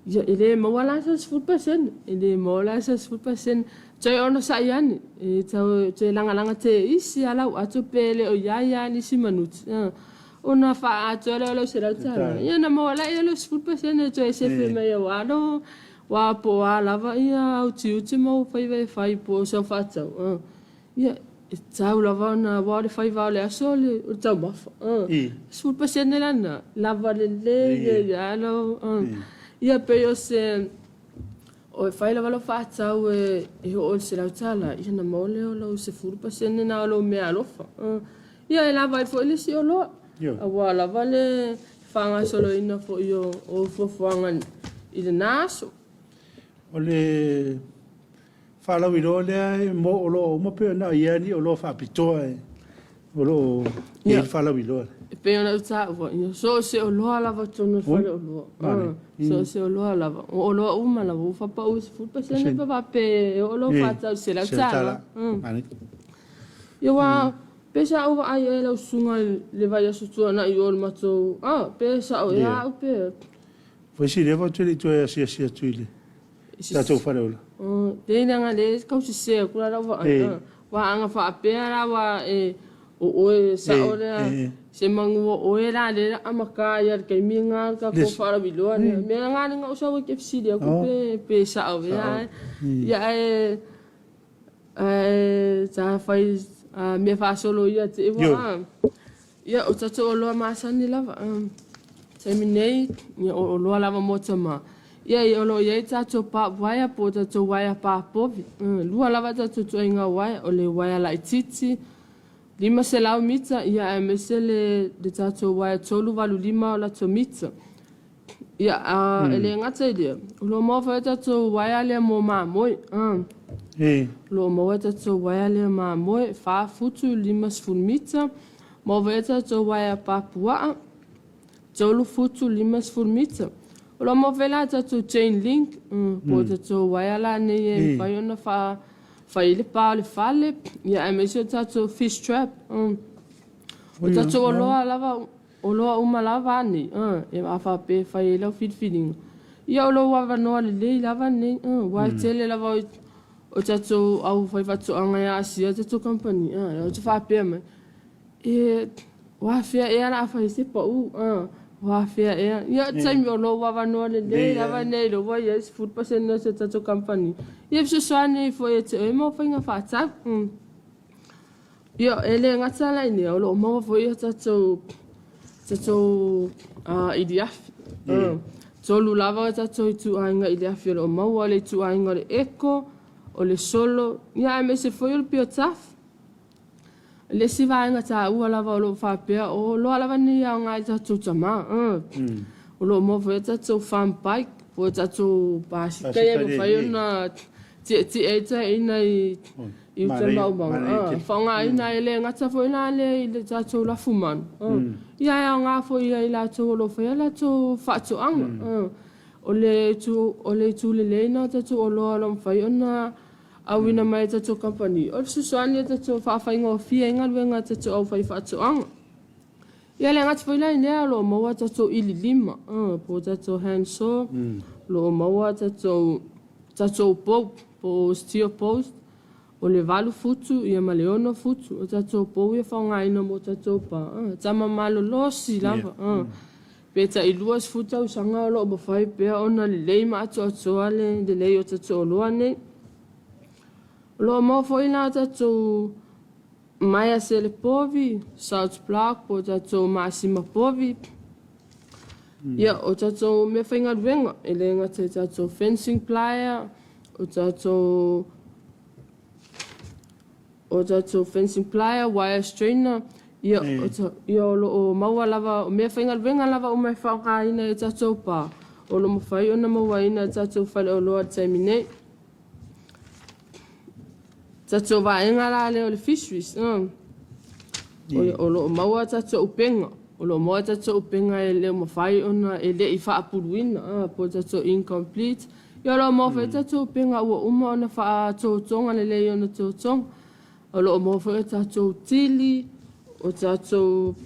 ia ele mawala sa food percent ele mawala sa food percent toi ona sa yani e tau te langa te isi ala atu pele o ya ni si manut ona fa atu lo se la tala ia na mawala ia lo food percent toi se fe me walo wa po ala va ia uti mo fai po so fatau ia tau lava na wa le fai va le asole o tau mafa food percent la va le ya lo ia pe o se o fai la valo fatau e o se la tala ia na mole o lo se furu pasene na lo me alofa ia la vai fo le si o lo a wala vale fanga solo ina fo io o fo fanga i le naso o le fala wi lo le mo lo mo pe na ia ni o lo fa pitoa o lo ia fala wi lo pe ona uta o so se o lo ala va tono fale o lo so se o lo ala o lo uma la va pa o fu pa se ne pa pe o lo fa se la sala yo wa pe sa o ai e lo sunga le vai a sutua na yo ma to pe sa o ya o pe foi si le va tu le tu sia tu le sa to fare o te nga le ka se ku la wa anga fa pe la wa o sa o le se mangu o era le amaka ia ke minga ka ko fara biloa me nga nga o sa ke fisilia ko pe sa o ya sa fai me fa solo ia te wa ia o tato o lo ma sa ni lava Taminei, ia o loa lava mo tama. Ia i olo ia i tātou pā waia po tātou waia pā povi. Lua lava tātou tu inga waia, o le waia la i titi. 5 selau mita, ia e mese le tātou waia tolu walu 5 o la to mita. Ia ele ngata i lea. Lo mo whai tātou waia lea mo mā moi. Lo mo whai tātou waia lea mā moi, wha futu 5 mita. Mo whai tātou waia pā puaa. Tolu futu 5 mita. Lo mo vela tātou chain link, po tātou waia la nei e whai ona whai le pā le whale, ia e mese tātou fish trap. O tātou oloa uma lava nei, e awha pe whai e lau whitwhiringa. Ia olo wawa noa le lei lava nei, wai tele lava o tātou au whai whatu anga ia asia tātou company, o tātou wha pēr mai. E wā whia e ana a whai sepa Wā whia ea. Ia taimi o lo wawa noa le nei, lava nei lo wai e si 4% no se tātou company. Ia piso soane i fwoi e te oe mo whainga whātau. Ia ele ngata lai nei, o lo mawa fwoi e tātou idiafi. Tolu lava e tātou i tu ainga idiafi o lo maua le tu ainga le eko, o le solo. Ia e me se fwoi o le pio tafu. Le si vaenga ta ua lava o lo whapea, o lo alava ni au ngai tātou tama. O lo mo fwe tātou farm bike, po tātou pāsika e mo whai ona ti eita ina i utama ubanga. Whaunga ina e le ngata fwe ina le i le tātou lafuman. Ia e au ngā fwe ia i lātou o lo whai lātou whātou anga. O le tu le leina tātou o lo alam whai ona awina mai tātou company. O susuani tātou whawhainga o fia inga luenga tātou au whai whaatoanga. Ia le ngati whailai nea lo maua tātou ili 5. Po tātou handsaw, lo maua tātou pou, po steel post, o le valu futu, ia ma le ono futu, o tātou pou ia whaungaina mo tātou pa. Tama malo losi lava. Peta i luas futa usanga o lo o mawhai pia ona le leima ato atoa le lei o tātou loa nei. Lo mo foi na tātou Maia Sele Povi, South Block, po tātou Masima Povi. Ia, o tātou me whainga ruenga, e le ngata tātou fencing plier, o tātou fencing plier, wire strainer. Ia, o lo maua lava, o me whainga ruenga lava o me whaunga ina e tātou pā. O lo mo whai ona maua ina tātou whale o loa taminei. Tātou waenga la leo le fisheries. O lo maua tātou upenga. O lo maua tātou upenga e leo mawhai ona e le i whaapuruina. Po tātou incomplete. Ia lo maua tātou upenga ua uma ona whaatonga le leo ona tōtonga. O lo maua tātou tili. O tātou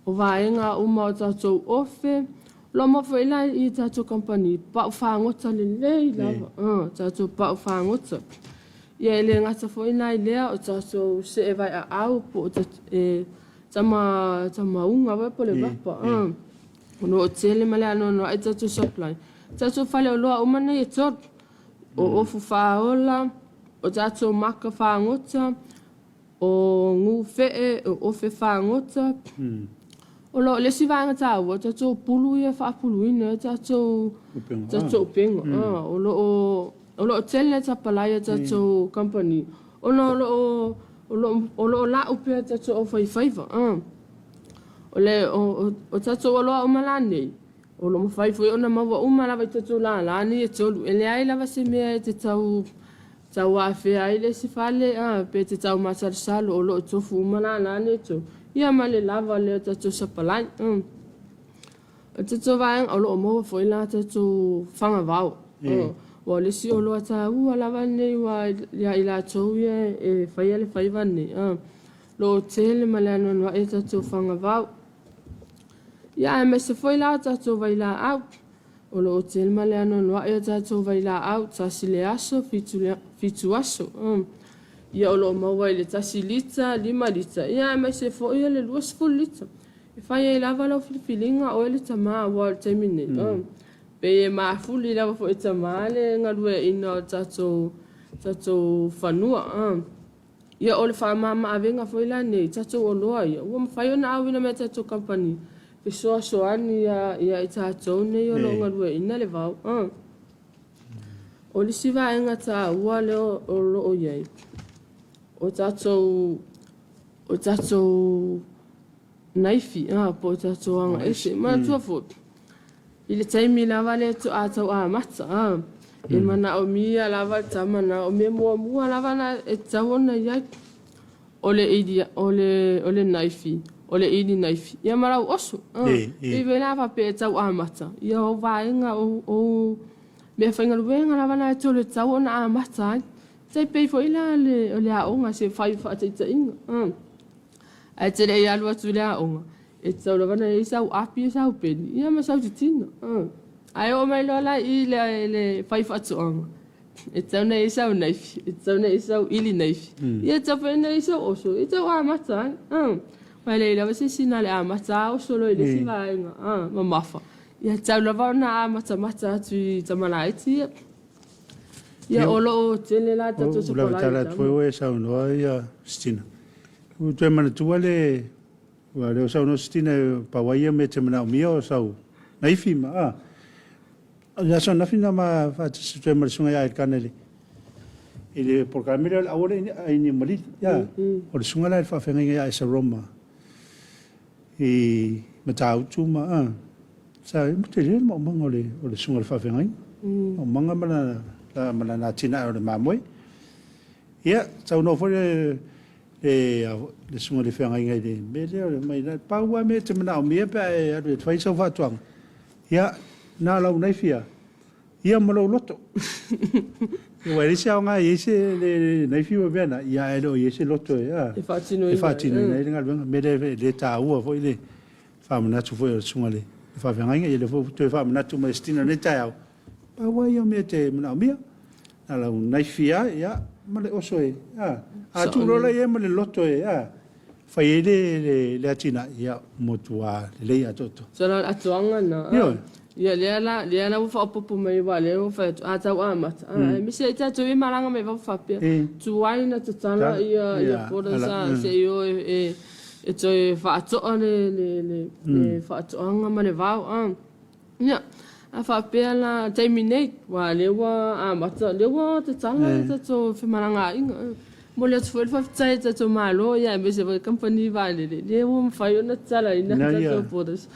o waenga uma o tātou ofe. Lo maua ilai i tātou company. Pau whaangota le lei lava. Tātou pau whaangota. Ia ele ngata foi nai lea o tātou se e vai a au po tama unga wai po le wapa. O no o tele male ano no ai tātou supply. Tātou whale o loa umana i tot. O ofu whaola, o tātou maka whaangota, o ngu fee, o ofe whaangota. O lo lesi vaenga tāu, o tātou pulu ia whaapuluina, tātou penga. O lo tele tapalaya tātou company. O lo la upea tātou o whaiwhaiva. O tātou o loa umala nei. O lo mawhaiwhai o na maua umala vai tātou la nei e tolu. E le ai lava se mea e te tau a whea ai le si whale. Pe te tau masarisalo o lo tofu umala la nei tolu. Ia ma le lava leo tātou sapalai. O tātou vaenga o lo maua whaila tātou whangavau. Wa le si o loa tā ua lava nei wa ia i la tau ia e whaia le whaiva nei. Lo tele ma le anonwa e tātou whangavau. Ia e me se whai la tātou vai la au. O lo tele ma le anonwa e tātou vai la au. Tasi le aso, fitu aso. Ia o lo mawai le tasi lita, 5 lita. Ia e me se whai le 2 lita. E whaia i lava lau filifilinga o le tama wa le taimine. Pe e mafuli lava fo e tamale ngalue ina tātou whanua. Ia o le whamama awenga fo ila nei, tātou o loa ia. Ua mawhai ona awina me tātou company. soani ia i tātou nei o longa lua ina le vau. O le siva enga tā ua le o loo iei. O tātou naifi, po tātou anga ese. Mana tua fot. I le taimi lava le tu ātau mata. E mana o mia lava ta mana o me mua lava na e tawona iai. O le naifi. O le ini naifi. Ia marau oso. I vela fa pe tau amata. Ia o vaenga o me whainga luenga lava na e tō le tau ona amata. Sei pei fo ila o le aonga se whai whaataita inga. Ai te rei alua tu le aonga. E tau lava na e sau api e sau peni. Ia ma sau titina. Ai o mai lola i le whai whaatoanga. E tau na e sau naifi. E tau na e sau ili naifi. Ia tau pena e sau oso. E tau amata. Mai le lava se sina le amata o solo i le si vaenga. Ma mafa. Ia tau lava na amata mata atu i tamalaiti. Ia olo o tele la tatu sa polai. Ula tala tue e sau noa ia stina. Tue mana tua le o sau no stina pawaia me te mana o mia o sau. Naifi ma. Ia sau nafi na ma fatisi tue mana sunga ia e kanele. Ele por camera ahora ini mali ya. O le sunga la e whawhenga ia e sa Roma. I matau tuma sa te le mo manga o le sunga le whawhenga. O manga mana na tina o le mamoi. Ia, tau no fo le sunga le whenga inga i me le o le mai na paua me te mana o mea pe e atu e twai sau whatuanga. Ia, nā lau nei fia. Ia malau loto. Ia wai resi au ngā iese le nei fia vena. Ia e lo iese loto e. E whaatino i. E whaatino i. Nei ringa luenga. Me le tā ua fo i le whamanatu fo i o sunga le. E whawhenga inga i le fo tu e whamanatu mai stina ne tai au. Paua ia mea te mana o mea. Nā lau nei fia, ia, ma le oso e. A tu rola ia ma le loto e. Whai e le atina, ia, motua le lei atoto. So na atuanga na. Ia. Ia lea na ufa opopo mai wa lea ufa atau amata. Misi e tatu i maranga me whawhapia. Tuwaina tatana ia pora sa se i o e toi whaatoa le whaatoanga ma le vau. Ia. A whapea la terminate wa lewa amata. Lewa tatana tatu whimaranga inga. Mo le atu whawhitai tatu malo, ia me se wa company vale le. Lewa mwhai ona tala ina tatu poras.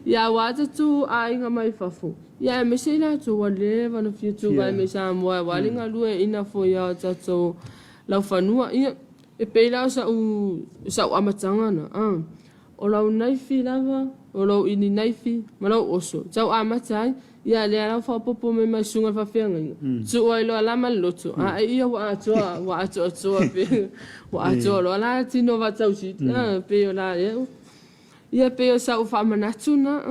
Ia wa tatu a inga mai whafo. Ia me se ina tu wa lewa no fiatu vai me sa moa. Wa linga lue ina fo ia tatu lau whanua. Ia e peila sa u amatanga na. O lau naifi lava, o lau ini naifi, ma lau oso. Tau amatai. Ia le ala fa popo me mai sunga fa fenga. Tu o lo ala mal loto. A ia wa atoa pe. Wa atoa lo ala tino va tau si. Pe o la e. Ia pe o sa u fa manatu na.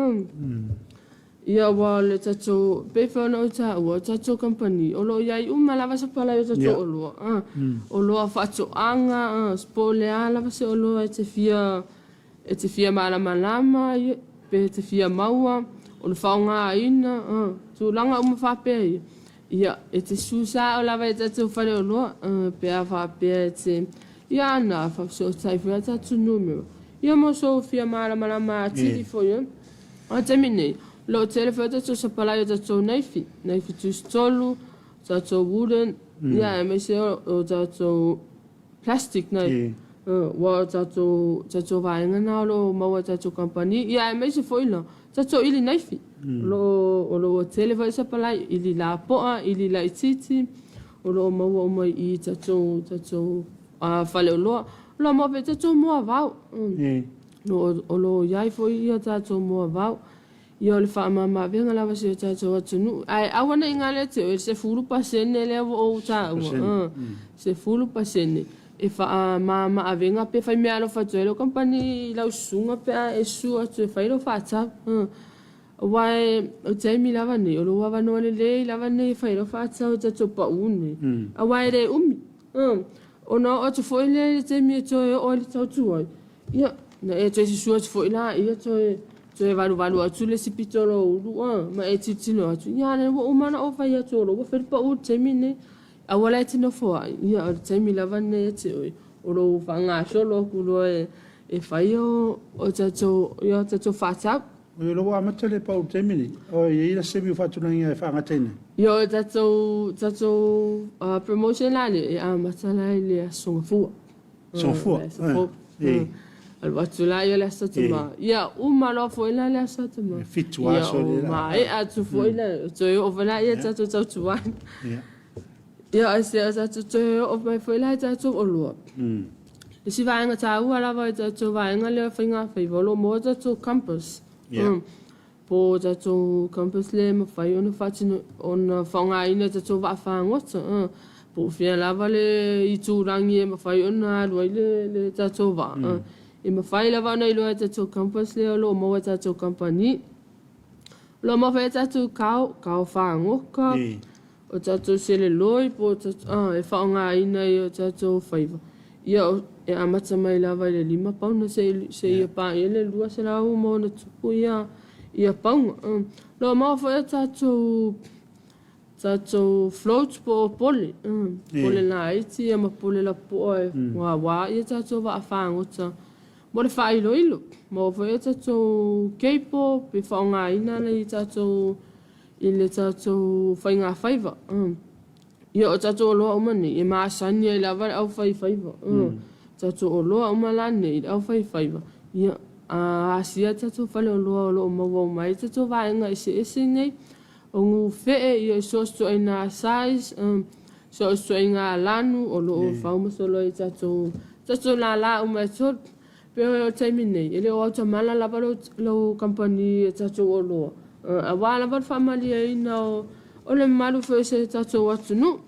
Ia wa le tatu pe fa no ta wa tatu company. O lo ia u malava sa pala yo tatu o lo. O lo fa to anga spole ala va se o lo e te fia malama pe te fia maua. O le whaonga ina, tu langa uma whapea ia. E te susa o lawa e tatu whare o loa, pea whapea e te ia ana whapso tai whea tatu numero. Ia mo so fia malama atiri fo ia. A te mine, lo tele whea tatu sa palai o tatu naifi tu stolu, tatu wooden, ia e me se o tatu plastic nai. Wa tatu vaenga na lo maua tatu company, ia e me se fo ila. Tato ili naifi. Lo tele vai sa palai ili la poa, ili la ititi. O lo maua o mai i tato fale o loa. Lo mo pe tato moa vau. O lo iai fo ia tato moa vau. Ia o le wha mama venga lava se o tato atunu. Ai awana inga le te o se fulu pasene le o ta ua. Se fulu pasene. E wha mama a venga pe whai mea lo whatuelo company lau sunga pe a e sua tu e whai lo whatap. Wai o taimi lava ne, o lo wawa noa le lei lava ne whai lo whatap o tato pa une. A wai re umi. O na o tu fwoi le taimi e toi o le tau tuai. Ia, na e toi si sua tu fwoi la, ia toi valu atu le si pitoro uru. Ma e titino atu. Ia ne wa umana o whai atu o lo, wa whai pa uru taimi ne. A wala e tino fua, ia o taimi lava ne te oi. O lo whanga solo kulo e e whai o tatou whātau. O lo wa mata le pau te mini. O i la se mi fatuna ia whangatene. Yo tatou promotion la le e a mata la le songafua. Songafua. Al watu la yo le satama. Ia umalo fo ila le satama. Fitua so le la. Ma e atu fo ila so yo ovela ia tatou tuan. Ia ase tatou of my fo ila tatou olua. Si vaenga tāua lava i tatou vaenga lea whainga whaivolo mo tatou campus. Po tatou campus le ma whai ona whatino ona whaunga ina tatou whaafangota. Po whia lava le i tūrangi e ma whai ona alua le tatou wa. E ma whai lava ona i loa tatou campus le o lo maua tatou company. Lo ma whai tatou kau whaangoka. O tatou sele loi po tatou e whaunga ina i o tatou whaiva. Ia e amata mai lava le 5 pauna se ia pa ele lua se lau mo na tupu ia paunga. Lo mau foi tatou float po pole. Pole na iti ma pole la po e wa ia tatou va afangota. Mo le fai ilo. Mo foi tatou keipo pe faunga ina le tatou ile tatou fainga faiva. Ia o tatou loa umani, e maa sani e lava au whaiva. Tatou o loa umalane, au whaiva. Ia asia tatou whale o loa o loa maua mai, tatou vaenga ese nei. O ngu fee ia i sosto ai nga size, sosto ai nga lanu, o loa whaumasolo i tatou la umai tot. Pero o taimi nei, ele o auta mala lava lo company tatou o loa. A wala lava whamali e ina o le malu fwe se tatou atu nu.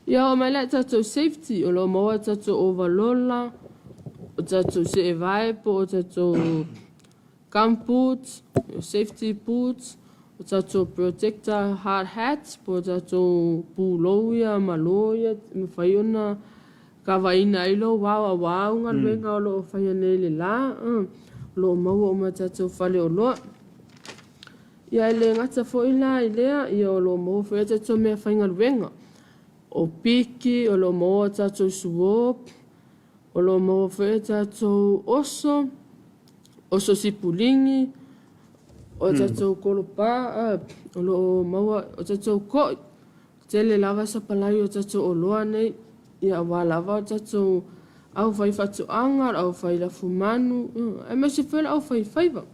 Ia o mai lai tatou safety, o lo maua tatou overlola, o tatou se e vai po, o tatou gum boots, safety boots, o tatou protector hard hats, po tatou pūloia, maloia, me whai ona ka waina ilo, wau ngā ruenga o lo whaiane le la, lo maua o mai tatou whale o loa. Ia ele ngata fo ila ilea, ia o lo maua whai tatou mea whainga ruenga. O piki, o lo maua tatou suop, o lo maua whai tatou oso sipulingi, o tatou kolopa, o lo maua, o tatou koi, tele lava sa palai o tatou o loa nei, ia wa lava o tatou au whai whatu angar, au whai la fumanu, e me se whela au whai whaiva.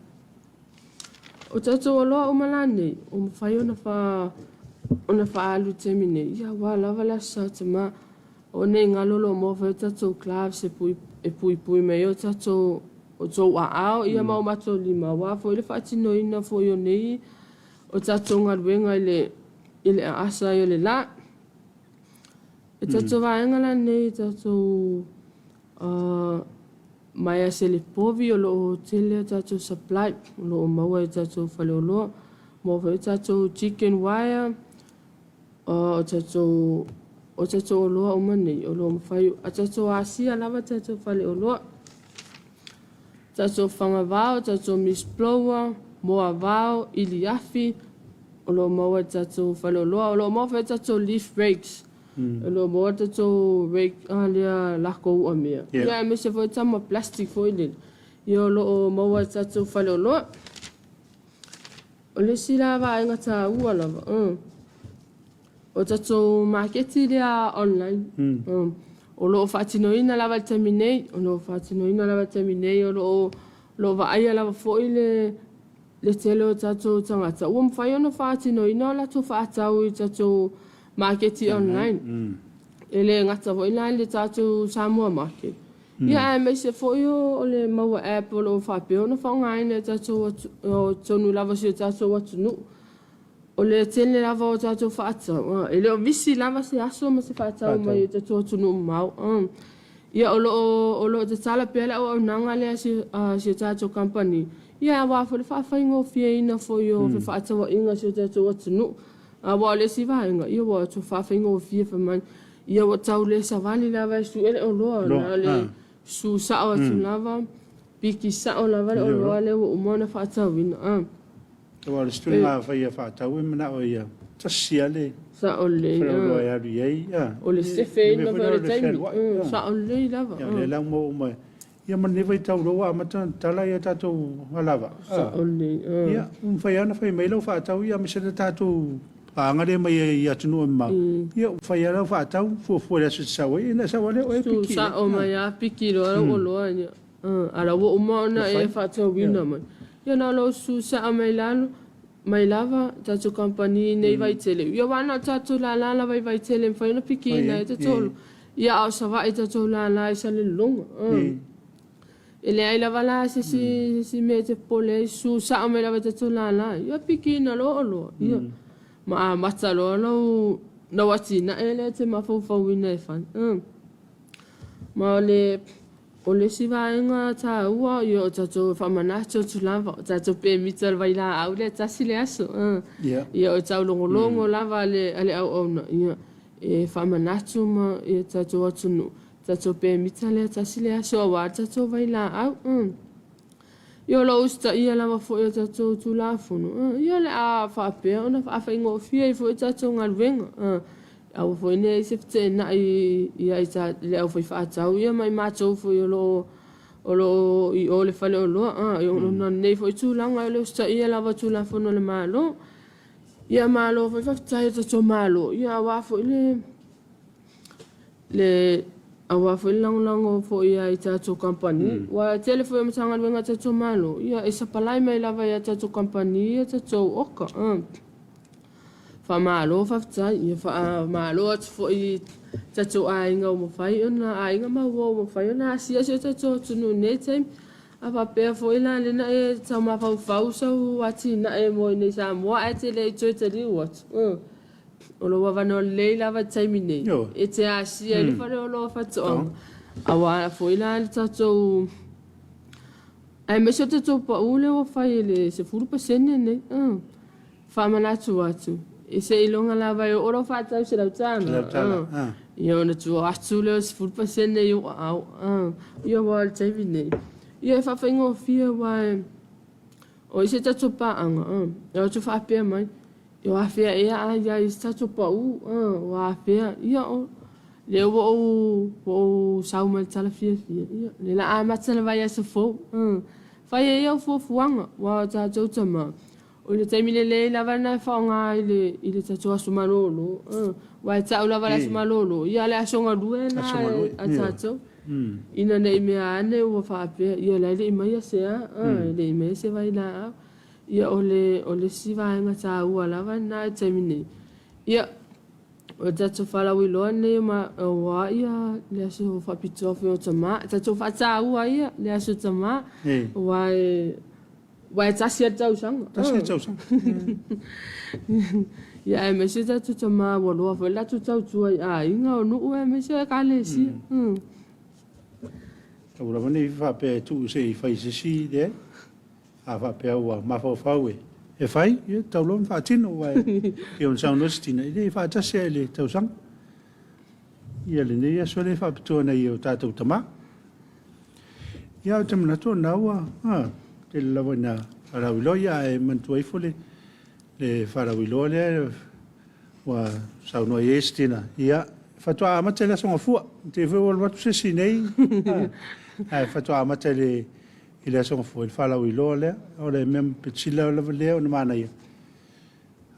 O tatou o loa umala nei, o mwhai ona whaalu temi nei, ia wa lava la sa te ma, o nei ngalolo mo whai tatou claves e pui mei o tatou o tau a ao, ia mau mato 5 wa, fo ile whaatino ina fo io nei, o tatou ngaruenga ile asa i le la. E tatou vaenga nei, tatou mai a se le povi o lo tele tatou supply, o lo maua e tatou whale o loa, mo whai tatou chicken wire, o tatou o loa o mani, o lo mawhai, a tatou asia lava tatou whale o loa. Tatou whanga vau, tatou misblower, moa vau, ili afi, o lo maua tatou whale o loa, o lo maua whai tatou leaf rakes, o lo maua tatou rake, lea lako ua mea. Ia me se whai tama plastic foil, ia o lo maua tatou whale o loa. O le si lava e ngata ua lava, o tatou marketi lea online, o lo whaatinoina lava taminei, o lo whaatinoina lava taminei, o lo vaaia lava foi le tele o tatou tangata. Ua mwhai ono whaatinoina o lato whaatau i tatou marketi online. Ele ngata foi lai le tatou Samoa market. Ia e mei se foi o le maua app o lo whapeo na whaungaine tatou o tonu lava si o tatou atunu. O le tele lava o tatou whaatau. Ele o visi lava se aso ma se whaatau mai o tatou atunu mau. Ia o lo te tala pela o nanga lea si o tatou company. Ia wafo le whawhaingo fia ina foi o whaatau inga si o tatou atunu. Wa le si vaenga. Ia wa tu whawhaingo fia whamani. Ia wa tau le savali lava su ele o loa. Le su sao atu lava. Piki sao lava le o loa le o umona whaatau ina. Wa le stui ngā whai a whaatau e mana o ia. Tasia le. Sa o le. Wharoa e aru iei. O le sefe ina whaore taimi. Sa o le lava. Ia le lau mo umai. ia mani vai tau roa mata tala ia tatou halava ia fai ana fai mai lau whaatau ia misana tatou paangare mai ia tunu mau ia fai ana whaatau fuafua lea su sawa ina sawa lea oe piki sa o mai a piki roa o loa ia ala wo uma ona e whaatau wina mai ia na lo su sa mai lalo mai lava tatou company nei vai tele ia wana tatou la vai tele fai na piki na e tatou ia au sa vai tatou la sa le longa ele ai lava la si me te pole su sa mai lava tatou la ia piki na lo ia ma mata lo na wati na ele te mafau ina e fan ma o le si vaenga ta ua yo tatou whamanato tu lava tatou pe mitar vai la au le tasi le aso ia o tau longo lava ale au na ia e whamanato ma ia tatou atunu tatou pe mitar le tasi le aso awa tatou vai la au ia lo usta ia lava fo ia tatou tu la funu ia le a whapea ona whaingo fia i fo ia tatou ngalwenga au foi nei se te na ia isa le au foi fatau ia mai matou foi o i ole fale o lo o no nei foi tu langa le sta ia lava tu la fono le malo ia malo foi fatai to malo ia wa foi le awa foi lang foi ia ita to company wa telefone matanga wenga to malo ia isa palai mai lava ia to company ia to oka Famalo fafta ia fa malo at fo I tatou ainga mo fai ona ainga ma wo mo fai ona sia se tatou tunu ne time apa pe fo ila le na e tama fau sa wati na e mo ne Samoa e te le toi te li wat o lo wa no le la va time ne e te asia le fa o lo fa to awa fo ila le tatou ai me se tatou pa ule o fai le se furu pa sene ne fa manatu watu e se ilonga lava e oro whatau se rautana. Ia ona tua atu leo se 4% i o au. Ia wa al taivi nei. Ia e whawhaingo fia wa o ise tatu paanga. Ia o tu whapea mai. Ia whapea ea ia ise tatu pa u. Whapea. Ia o leo o saumai tala fia. Ia le la amatana vai asa fo. Whai ea o fuanga. Wa tatu tama. O le taimile le lava na whaonga i le tatua sumalolo. Wai tau lava la sumalolo. Ia le asonga lue na a tatou. Ina nei mea ane ua whaapea. Ia le ima ia sea. Le ima se vai la au. Ia o le sivaenga ta ua lava na taimine. Ia o tatou whalawi loa nei ma oa ia le aso whapitofi o tama. Tatou whata ua ia le aso tama. Wai tasi atau sang. Ya e mese tatu tama waloa foi la tu tau tua inga o nuu e mese ka le si. Ora vani fa pe tu se fai se si de. A fa pe wa ma fa fa we. E fai e tau lon fa tino wai. E on sa no stina e fa tasi le tau sang. Ia le ne so le fa tu na io tatu tama. Ia tamna to na wa. Te lavana farawilo ia e mantuai fole le farawilo le wa sauno estina ia fatua amate la songa fu te ve o watu se sinei ai fatua amate le ile songa fu il farawilo le o le mem petila le le o mana ia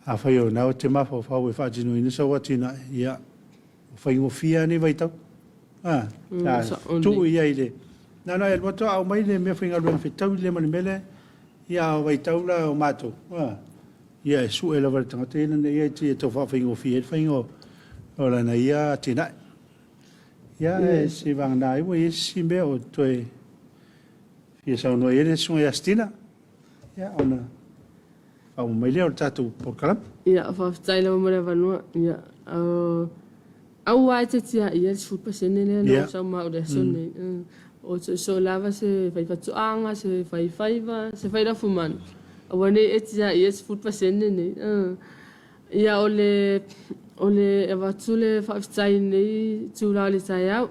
a faio na o te mafa fa we fa jinu ni so watina ia fai mo fia ni vai tau tu ia ile na el voto au mai le me finga lo fitau le mani mele ia vai taula o mato ia su ela vai tanga tena ia ti to fa fingo fi fingo ola na ia tina ia si vang dai we si me o to ia sa no ele su ia stina ia ona au mai le o tatu por kalam ia fa taila mo le vanua ia au ai te tia ia su pa senene no sa ma o de sonne o so lava se fai fatuanga se fai faiva se fai da fuman awane etia yes food pasende ne ia ole evatule faftai ne tula le taiau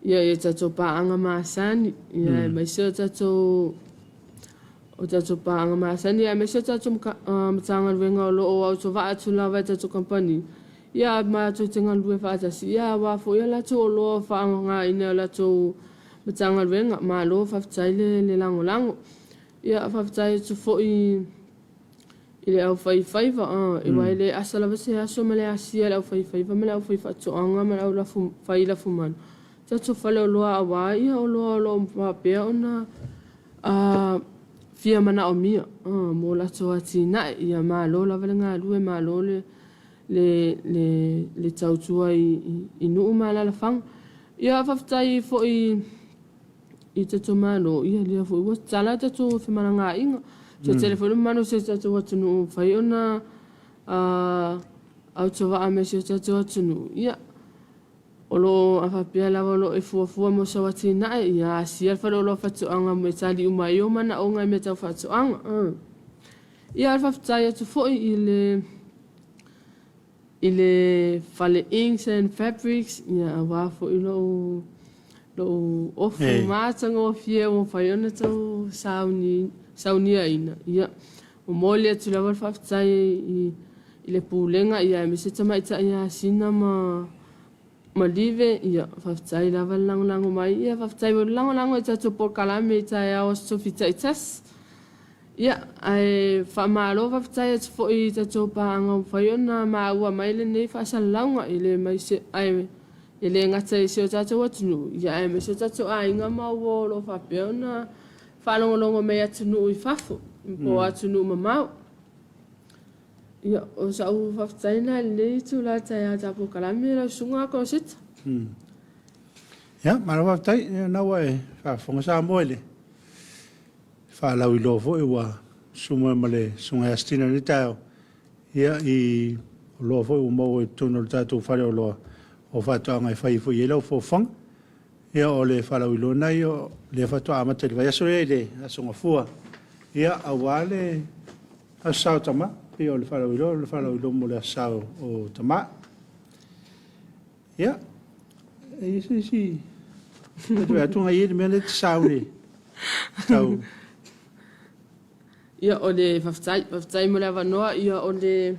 ia e tato paanga masani ia mai se tato o tato paanga masani ia mai se tato mtanga venga lo o auto va tula va tato company ia ma to tenga lue fa tasi ia wa fo ia la to lo fa nga ina la to matanga wenga malo whaftai le lango lango. Ia whaftai tu fo'i ile au whaiwhaiva, e wai le asala wase aso ma le asia le au whaiwhaiva, ma le au whaiwhatoanga, ma le au whai lafu manu. Tato whale o loa awa, ia o loa o loa mwapea ona fia mana o mia, mo lato ati nae, ia maa lo la vale ngā lue, maa lo le tautua i nuu maa la whang. Ia whaftai fo'i i tato maa lo, ia lia fo'i wa tala tato whimana ngā inga. Te telefonu manu se tato watunu, whai ona au tawa ame se tato watunu, ia. Olo awhapia lawa lo e fuafua mo sa wati nae, ia sial whare olo whatoanga mo e tali umai o mana o ngai me tau whatoanga. Ia alwhaftai atu fo'i i le whale inks and fabrics, ia awa fo'i lo ofu mātanga o fie o whai ona tau saunia ina. Ia, o mole atu lawa alwhaftai i le pūlenga, ia me se tamaita ia sina ma live, ia whaftai lawa lango mai, ia whaftai wa lango e tatu por kalame i tai au sofita i tas. Ia, ai whamaro whaftai atu fo i tatu paanga o whai ona maua mai le nei whaasala launga i le mai se, ai e le ngata i seo tatu watunu. Ia, ai me seo tatu a inga maua lo whapea ona whalongolongo mei atunu i whafo, po atunu mamau. Ia, o sa u whaftai na le tu la tai a tapo kalame la sunga ko sita. Ia, mara whaftai, naua e whafonga Samoa le. Whalau i lofo e wa sunga male sunga astina ni tau. Ia, i lofo e umau e tunu le tatu whare o loa o whatoanga i whaifo i elau fofang. Ia, o le whalau i lo nai o le whatoa amata li vaiaso e le asunga fua. Ia, awale asau tama. Pe o le whalau i lo mo le asau o tama. Ia, e si. Atu atunga i le mea le tisau le. Tau. Ia, o le whaftai mo le awanoa, ia o le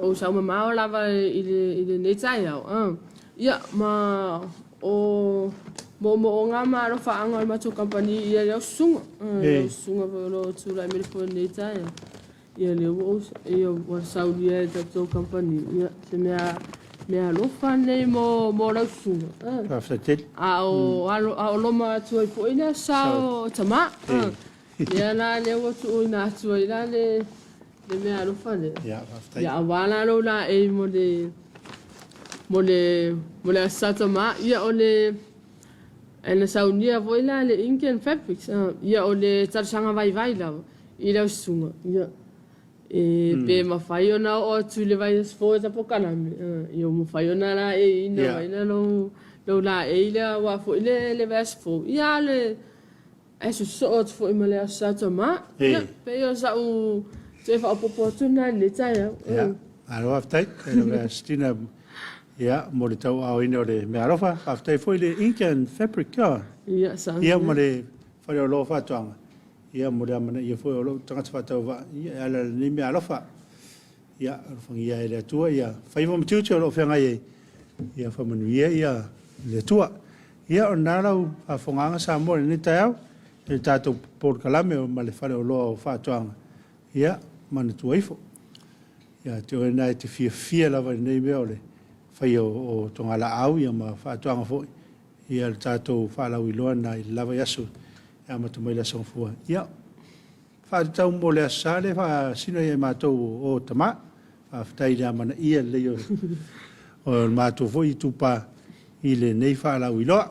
o sau mamao lava i le netai au. Ia, ma o mo ngā maro whaanga o mato company ia leo sunga. Leo sunga lo tūrai me le po netai au. Ia le o saulia e tato company. Ia, se mea lofa nei mo rau sunga. Whaftatel. A o loma atu ai po ina sao tama. Ia la le o tu ina atu ai la le mea lofa le. Ia, whaftai. Ia awala lo la e mo le asa tama. Ia o le ena saunia vo ila le Indian fabrics. Ia o le tarsanga vai la. Ila sunga. Ia. E pe mawhai ona o atu le vai asfo e tapo kaname. Ia mawhai ona la e ina lo la e ila wafo le vai asfo. Ia le esu so atu fo ima le asato ma. Ia pe yo sa u te wha opopo tuna le tai. Ia, alo aftai. Le vai astina ia mo le tau au ina o le mea rofa. Aftai fo i le Indian fabric kia. Ia sa. Ia mo le whare o lo whatuanga. Ia mo le amana ia foi o lo tangata whatau wa ia ala ni mea alofa ia alofang ia le atua ia whaiva matiuti o lo whenga ia whamanuia ia le atua ia o nārau a whonganga Samoa ni taiau e tātou Port Kalame o ma le whare o loa o whatuanga ia mana tuaifo ia te o nai te fia lava nei mea o le whai o tonga la au ia ma whatuanga foi ia le tātou whalau i loa nai lava yasu ia matu mai la songfua. Ia, whaatau mo le asale, sino ia mātou o tama, whaatai rea mana ia leo o mātou fo i tupa i le nei whaalau i loa.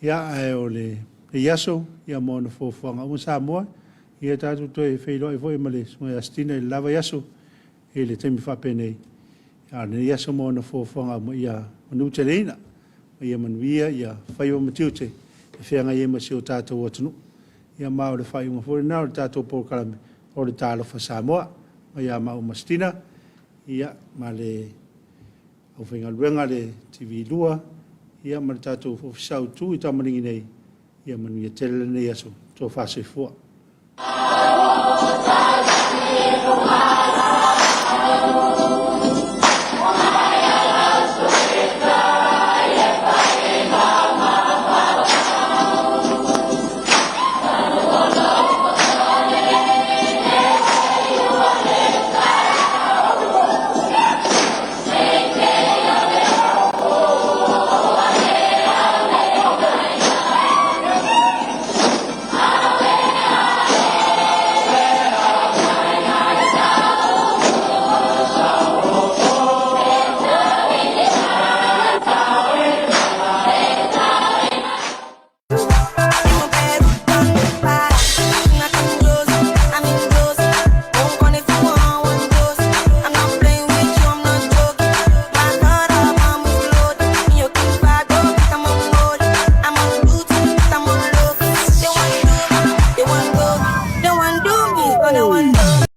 Ia, ai o le iaso, ia mo na fōwhanga o Samoa, ia tātou toi whailoi fo i male, sunga astina i lava iaso, i le temi whapenei. Ia, le iaso mo na fōwhanga mo ia manutelina, ia manuia, ia whaiwa matiute, whenga ia masi o tātou atunu. Ia mao le whai unga fore nao le tātou pōkalame o le Talofa Samoa. Ia mao mastina. Ia ma le au whenga luenga le TV lua. Ia ma le tātou ofisau tū i tamaringi nei. Ia manu ia tele nei aso. Tō whasoi fua.